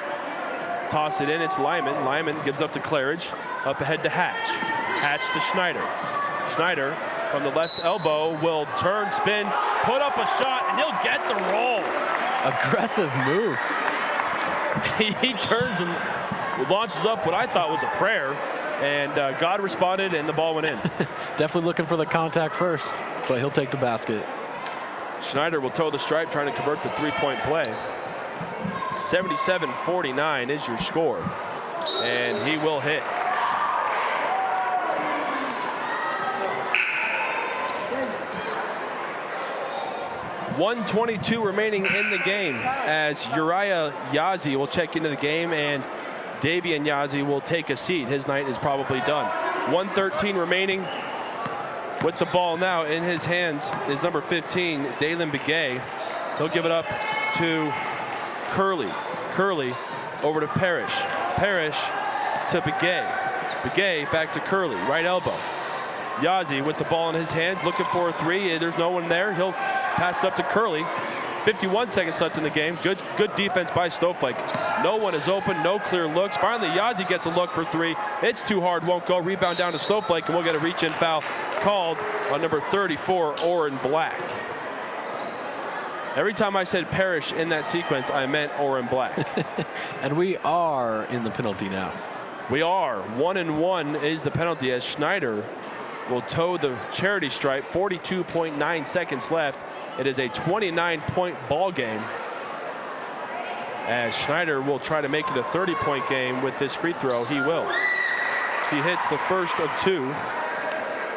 toss it in. It's Lyman. Lyman gives up to Claridge. Up ahead to Hatch. Hatch to Schneider. Schneider from the left elbow will turn, spin, put up a shot, and he'll get the roll. Aggressive move. He turns and launches up what I thought was a prayer, and God responded, and the ball went in. Definitely looking for the contact first, but he'll take the basket. Schneider will toe the stripe, trying to convert the three-point play. 77-49 is your score, and he will hit. .122 remaining in the game as Uriah Yazzie will check into the game and Davian Yazzie will take a seat. His night is probably done. 1:13 remaining. With the ball now in his hands is number 15, Dalen Begay. He'll give it up to Curley. Curley over to Parrish. Parrish to Begay. Begay back to Curley, right elbow. Yazzie with the ball in his hands, looking for a three. There's no one there. He'll pass it up to Curley. 51 seconds left in the game. Good defense by Snowflake. No one is open, no clear looks. Finally, Yazzie gets a look for three. It's too hard, won't go. Rebound down to Snowflake, and we'll get a reach-in foul called on number 34, Oren Black. Every time I said Parrish in that sequence, I meant Oren Black. And we are in the penalty now. We are. 1-1 is the penalty as Schneider will toe the charity stripe. 42.9 seconds left. It is a 29-point ball game as Schneider will try to make it a 30-point game with this free throw. He will. He hits the first of two.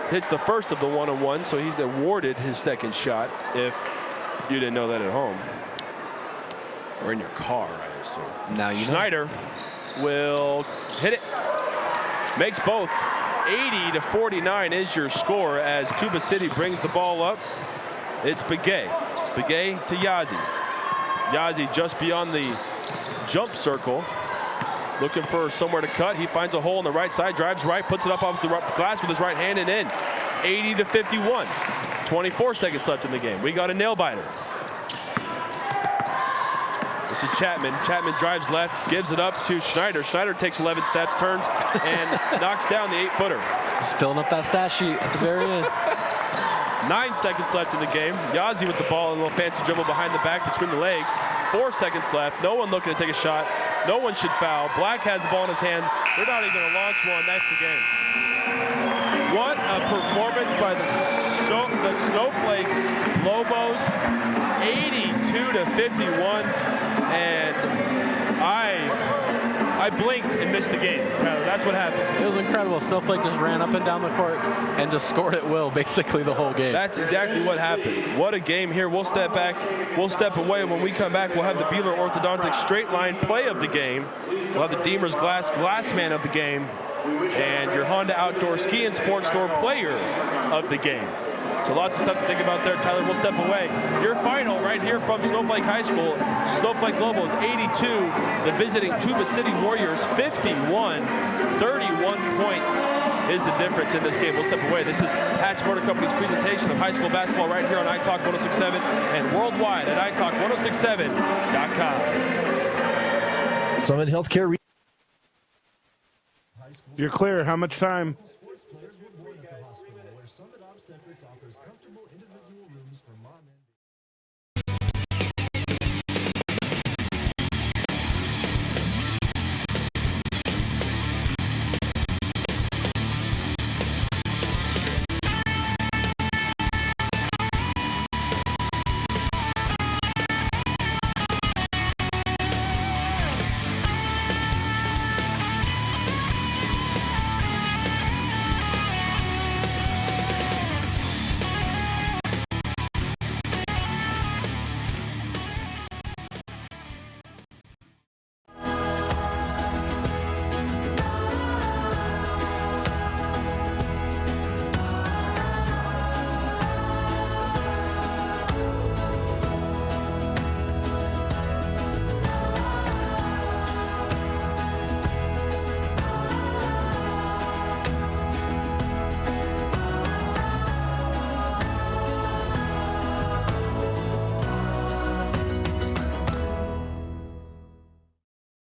Hits the first of the 1-on-1, so he's awarded his second shot if you didn't know that at home. Or in your car, I assume. Now you Schneider will hit it. Makes both. 80-49 is your score as Tuba City brings the ball up. It's Begay. Begay to Yazzie. Yazzie just beyond the jump circle. Looking for somewhere to cut. He finds a hole on the right side, drives right, puts it up off the glass with his right hand and in. 80-51. 24 seconds left in the game. We got a nail biter. This is Chapman. Chapman drives left, gives it up to Schneider. Schneider takes 11 steps, turns, and knocks down the 8-footer. Just filling up that stat sheet at the very end. 9 seconds left in the game. Yazzie with the ball, a little fancy dribble behind the back between the legs. 4 seconds left. No one looking to take a shot. No one should foul. Black has the ball in his hand. They're not even going to launch one. That's the game. What a performance by the Snowflake Lobos. 82-51. And I blinked and missed the game, Tyler. That's what happened. It was incredible. Snowflake just ran up and down the court and just scored at will basically the whole game. That's exactly what happened. What a game here. We'll step back. We'll step away. When we come back, we'll have the Beeler Orthodontics straight line play of the game. We'll have the Deemer's Glass man of the game. And your Honda Outdoor Ski and Sports Store player of the game. So lots of stuff to think about there, Tyler. We'll step away. Your final right here from Snowflake High School. Snowflake Lobos 82. The visiting Tuba City Warriors 51. 31 points is the difference in this game. We'll step away. This is Hatch Motor Company's presentation of high school basketball right here on iTalk 106.7 and worldwide at iTalk1067.com. Summit Healthcare. You're clear. How much time?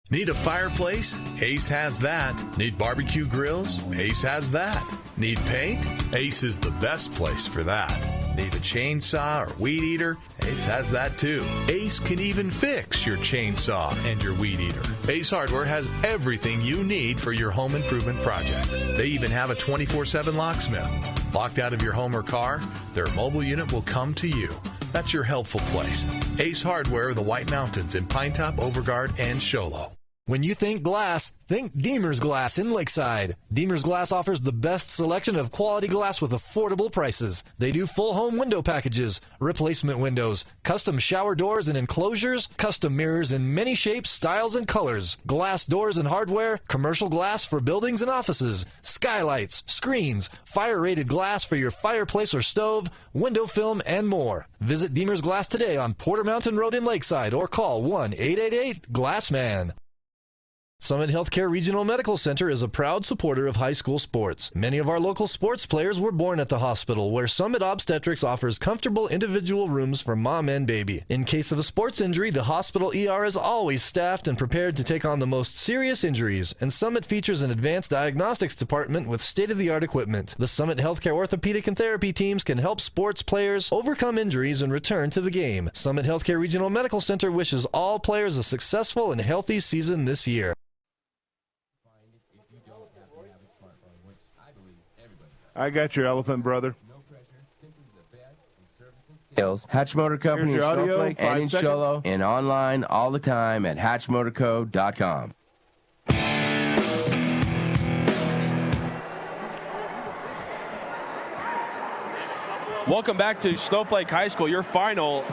Need a fireplace? Ace has that. Need barbecue grills? Ace has that. Need paint? Ace is the best place for that. Need a chainsaw or weed eater? Ace has that too. Ace can even fix your chainsaw and your weed eater. Ace Hardware has everything you need for your home improvement project. They even have a 24/7 locksmith. Locked out of your home or car? Their mobile unit will come to you. That's your helpful place. Ace Hardware, the White Mountains in Pinetop, Overguard, and Show Low. When you think glass, think Deemer's Glass in Lakeside. Deemer's Glass offers the best selection of quality glass with affordable prices. They do full home window packages, replacement windows, custom shower doors and enclosures, custom mirrors in many shapes, styles, and colors, glass doors and hardware, commercial glass for buildings and offices, skylights, screens, fire-rated glass for your fireplace or stove, window film, and more. Visit Deemer's Glass today on Porter Mountain Road in Lakeside or call 1-888-GLASSMAN. Summit Healthcare Regional Medical Center is a proud supporter of high school sports. Many of our local sports players were born at the hospital, where Summit Obstetrics offers comfortable individual rooms for mom and baby. In case of a sports injury, the hospital ER is always staffed and prepared to take on the most serious injuries, and Summit features an advanced diagnostics department with state-of-the-art equipment. The Summit Healthcare orthopedic and therapy teams can help sports players overcome injuries and return to the game. Summit Healthcare Regional Medical Center wishes all players a successful and healthy season this year. I got your elephant, brother. Hatch Motor Company in Here's your audio, Snowflake and 5 in seconds. Sholo, and online all the time at hatchmotorco.com. Welcome back to Snowflake High School. Your final,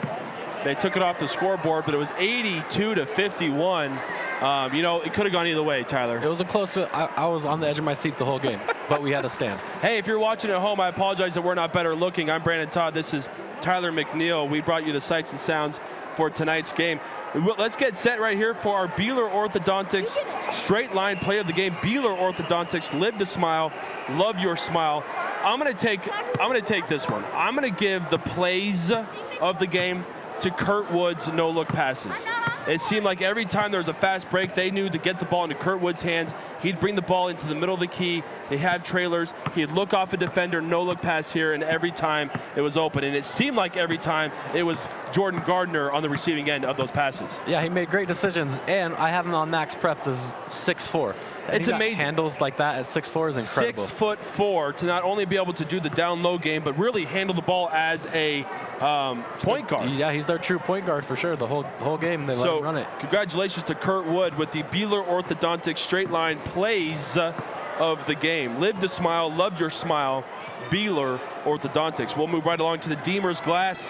they took it off the scoreboard, but it was 82-51. It could have gone either way, Tyler. It was a close. I was on the edge of my seat the whole game, but we had to stand. Hey, if you're watching at home, I apologize that we're not better looking. I'm Brandon Todd. This is Tyler McNeil. We brought you the sights and sounds for tonight's game. Let's get set right here for our Beeler Orthodontics straight line play of the game. Beeler Orthodontics, live to smile, love your smile. I'm gonna take this one. I'm gonna give the plays of the game to Kurt Wood's no-look passes. It seemed like every time there was a fast break, they knew to get the ball into Kurt Wood's hands. He'd bring the ball into the middle of the key. They had trailers. He'd look off a defender, no-look pass here, and every time it was open. And it seemed like every time it was Jordan Gardner on the receiving end of those passes. Yeah, he made great decisions, and I have him on max preps as 6'4". And It's amazing. Handles like that at 6'4" is incredible. 6'4" to not only be able to do the down-low game, but really handle the ball as a point guard. Yeah, he's their true point guard for sure. The whole game they let him run it. Congratulations to Kurt Wood with the Beeler Orthodontics straight line plays of the game. Live to smile, love your smile. Beeler Orthodontics. We'll move right along to the Deemer's Glass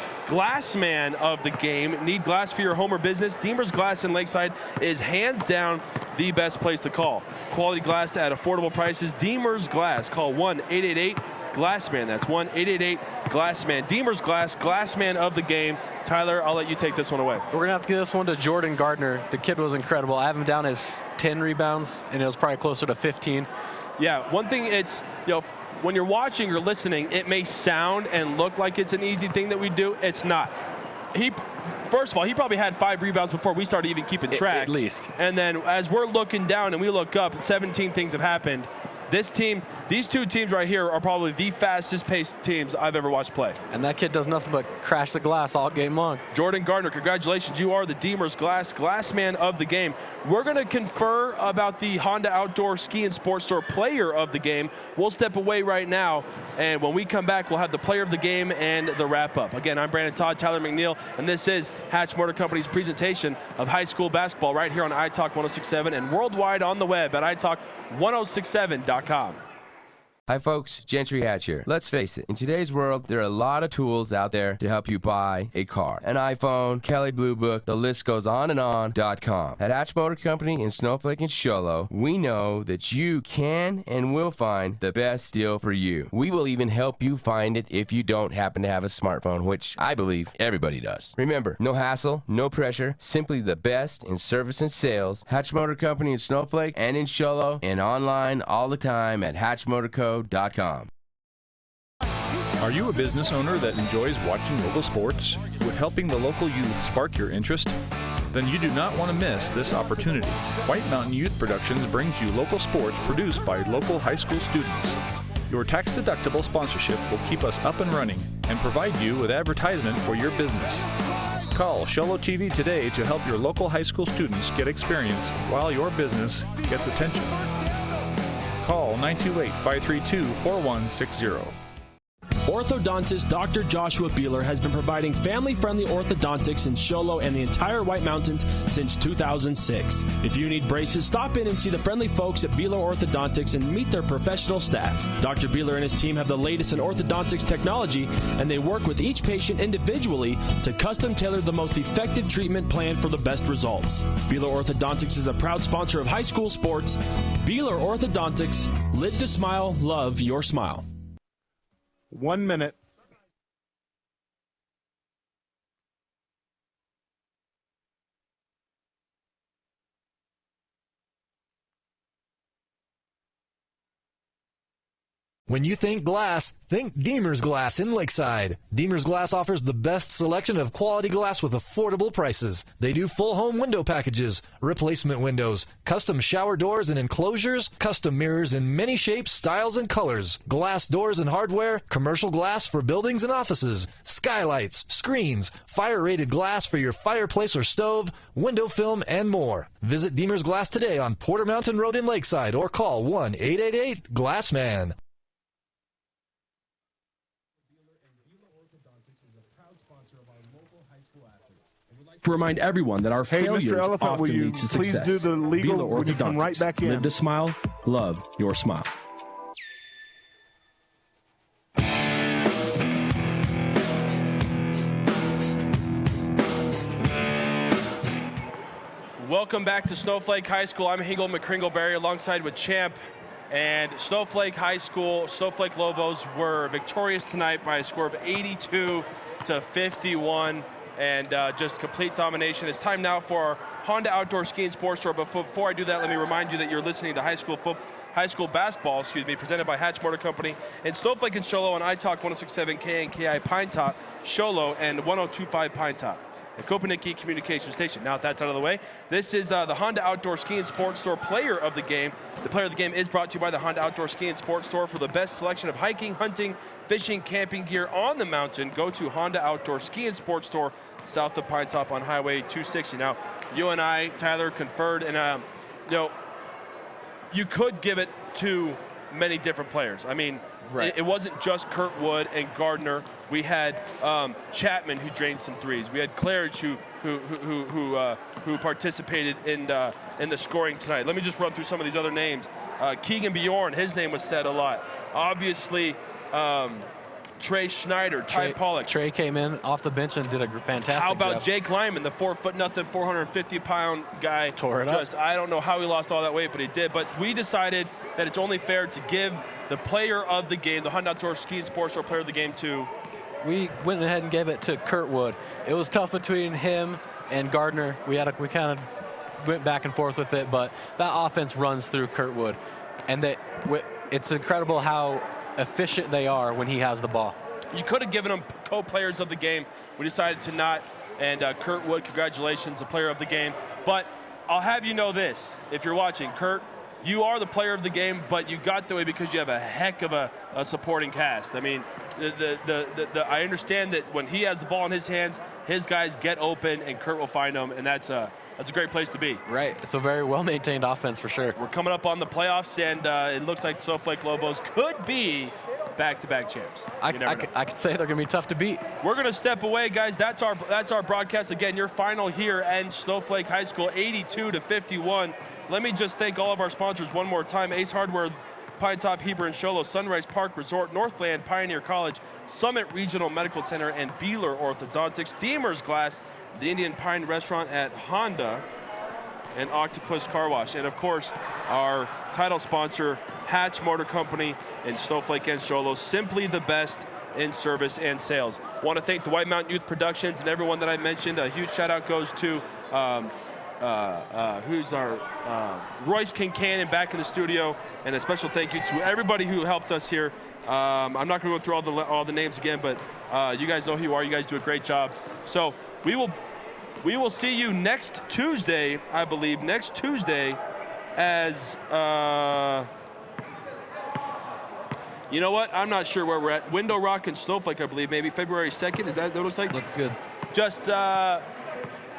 man of the game. Need glass for your home or business? Deemer's Glass in Lakeside is hands down the best place to call. Quality glass at affordable prices. Deemer's Glass. Call 1-888-GLASSMAN. That's 1-888-GLASSMAN. Deemer's Glass man of the game. Tyler, I'll let you take this one away. We're going to have to give this one to Jordan Gardner. The kid was incredible. I have him down as 10 rebounds, and it was probably closer to 15. Yeah, one thing when you're watching or listening, it may sound and look like it's an easy thing that we do. It's not. First of all, he probably had 5 rebounds before we started even keeping track. At least. And then as we're looking down and we look up, 17 things have happened. These two teams right here are probably the fastest paced teams I've ever watched play. And that kid does nothing but crash the glass all game long. Jordan Gardner, congratulations. You are the Deemer's Glass man of the game. We're going to confer about the Honda Outdoor Ski and Sports Store player of the game. We'll step away right now, and when we come back, we'll have the player of the game and the wrap-up. Again, I'm Brandon Todd, Tyler McNeil, and this is Hatch Motor Company's presentation of high school basketball right here on iTalk 106.7 and worldwide on the web at iTalk1067.com. Hi folks, Gentry Hatch here. Let's face it, in today's world, there are a lot of tools out there to help you buy a car. An iPhone, Kelly Blue Book, the list goes on and on.com. At Hatch Motor Company in Snowflake and Sholo, we know that you can and will find the best deal for you. We will even help you find it if you don't happen to have a smartphone, which I believe everybody does. Remember, no hassle, no pressure, simply the best in service and sales. Hatch Motor Company in Snowflake and in Sholo, and online all the time at hatchmotorco.com. Are you a business owner that enjoys watching local sports? Would helping the local youth spark your interest? Then you do not want to miss this opportunity. White Mountain Youth Productions brings you local sports produced by local high school students. Your tax-deductible sponsorship will keep us up and running and provide you with advertisement for your business. Call Sholo TV today to help your local high school students get experience while your business gets attention. Call 928-532-4160. Orthodontist Dr. Joshua Beeler has been providing family-friendly orthodontics in Sholo and the entire White Mountains since 2006. If you need braces, stop in and see the friendly folks at Beeler Orthodontics and meet their professional staff. Dr. Beeler and his team have the latest in orthodontics technology, and they work with each patient individually to custom tailor the most effective treatment plan for the best results. Beeler Orthodontics is a proud sponsor of high school sports. Beeler Orthodontics, live to smile, love your smile. 1 minute. When you think glass, think Deemer's Glass in Lakeside. Deemer's Glass offers the best selection of quality glass with affordable prices. They do full home window packages, replacement windows, custom shower doors and enclosures, custom mirrors in many shapes, styles, and colors, glass doors and hardware, commercial glass for buildings and offices, skylights, screens, fire-rated glass for your fireplace or stove, window film, and more. Visit Deemer's Glass today on Porter Mountain Road in Lakeside or call 1-888-GLASSMAN. To remind everyone that our failures Mr. Elephant, often will you lead to please success. do the legal Beeler when you come right Orthodontics. back in? Live to smile, love your smile. Welcome back to Snowflake High School. I'm Hingle McCringleberry alongside with Champ. And Snowflake High School, Snowflake Lobos were victorious tonight by a score of 82-51. And just complete domination. It's time now for our Honda Outdoor Ski and Sports Store. But before I do that, let me remind you that you're listening to high school basketball, presented by Hatch Motor Company and Snowflake and Sholo on iTalk 106.7 KNKI Pine Top, Sholo, and 102.5 Pine Top. The Kopeniki Communication Station. Now that that's out of the way, this is the Honda Outdoor Ski and Sports Store Player of the Game. The Player of the Game is brought to you by the Honda Outdoor Ski and Sports Store. For the best selection of hiking, hunting, fishing, camping gear on the mountain, go to Honda Outdoor Ski and Sports Store, south of Pine Top on Highway 260. Now, you and I, Tyler, conferred, and you could give it to many different players. I mean, right. It wasn't just Kurt Wood and Gardner. We had Chapman, who drained some threes. We had Claridge, who participated in the scoring tonight. Let me just run through some of these other names. Keegan Bjorn, his name was said a lot. Obviously, Trey Schneider, Ty Pollock. Trey came in off the bench and did a fantastic job. How about Jake Lyman, the 4'0", 450-pound guy? Tore it up. I don't know how he lost all that weight, but he did. But we decided that it's only fair to give the player of the game, the Honda Outdoor Ski and Sports Store Player of the Game, to. We went ahead and gave it to Kurt Wood. It was tough between him and Gardner. We kind of went back and forth with it, but that offense runs through Kurt Wood, and it's incredible how efficient they are when he has the ball. You could have given them co-players of the game. We decided to not. And Kurt Wood, congratulations, the player of the game. But I'll have you know this, if you're watching, Kurt, you are the player of the game, but you got the way because you have a heck of a supporting cast. I mean, I understand that when he has the ball in his hands, his guys get open, and Kurt will find them, and that's a great place to be. Right. It's a very well-maintained offense for sure. We're coming up on the playoffs, and it looks like Snowflake Lobos could be back-to-back champs. I could say they're going to be tough to beat. We're going to step away, guys. That's our broadcast. Again, your final here and Snowflake High School, 82-51. Let me just thank all of our sponsors one more time. Ace Hardware, Pine Top, Heber and Sholo, Sunrise Park Resort, Northland, Pioneer College, Summit Regional Medical Center, and Beeler Orthodontics, Deemer's Glass, the Indian Pine Restaurant at Honda, and Octopus Car Wash. And of course, our title sponsor, Hatch Motor Company and Snowflake and Sholo, simply the best in service and sales. Want to thank the White Mountain Youth Productions and everyone that I mentioned. A huge shout out goes to Royce Kincannon back in the studio, and a special thank you to everybody who helped us here. I'm not going to go through all the names again, but you guys know who you are. You guys do a great job. So we will see you next Tuesday, I believe. Next Tuesday, as you know what? I'm not sure where we're at. Window Rock and Snowflake, I believe, maybe February 2nd. Is that what it looks like? Looks good. Just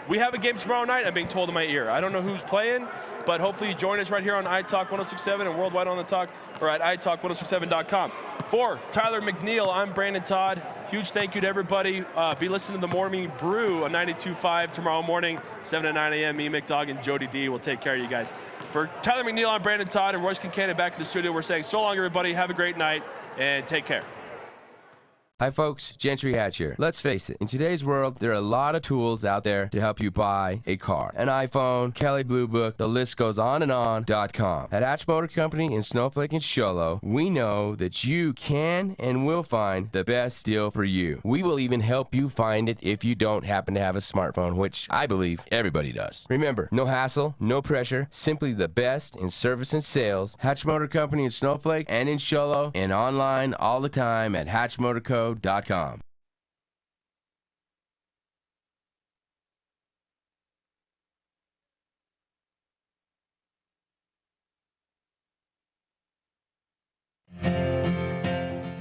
we have a game tomorrow night, I'm being told in my ear. I don't know who's playing, but hopefully you join us right here on iTalk 106.7 and worldwide on the talk, or at iTalk1067.com. For Tyler McNeil, I'm Brandon Todd. Huge thank you to everybody. Be listening to the Morning Brew on 92.5 tomorrow morning, 7 to 9 a.m. Me, McDog, and Jody D will take care of you guys. For Tyler McNeil, I'm Brandon Todd, and Royce Kincannon back in the studio. We're saying so long, everybody. Have a great night, and take care. Hi folks, Gentry Hatch here. Let's face it, in today's world, there are a lot of tools out there to help you buy a car. An iPhone, Kelley Blue Book, the list goes on and on.com. At Hatch Motor Company in Snowflake and Sholo, we know that you can and will find the best deal for you. We will even help you find it if you don't happen to have a smartphone, which I believe everybody does. Remember, no hassle, no pressure, simply the best in service and sales. Hatch Motor Company in Snowflake and in Sholo, and online all the time at hatchmotorco.com.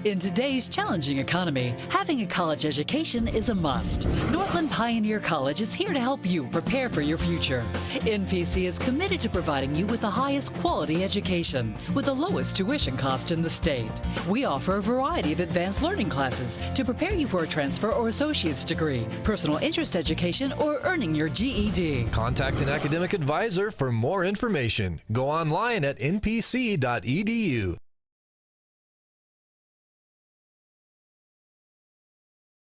In today's challenging economy, having a college education is a must. Northland Pioneer College is here to help you prepare for your future. NPC is committed to providing you with the highest quality education with the lowest tuition cost in the state. We offer a variety of advanced learning classes to prepare you for a transfer or associate's degree, personal interest education, or earning your GED. Contact an academic advisor for more information. Go online at npc.edu.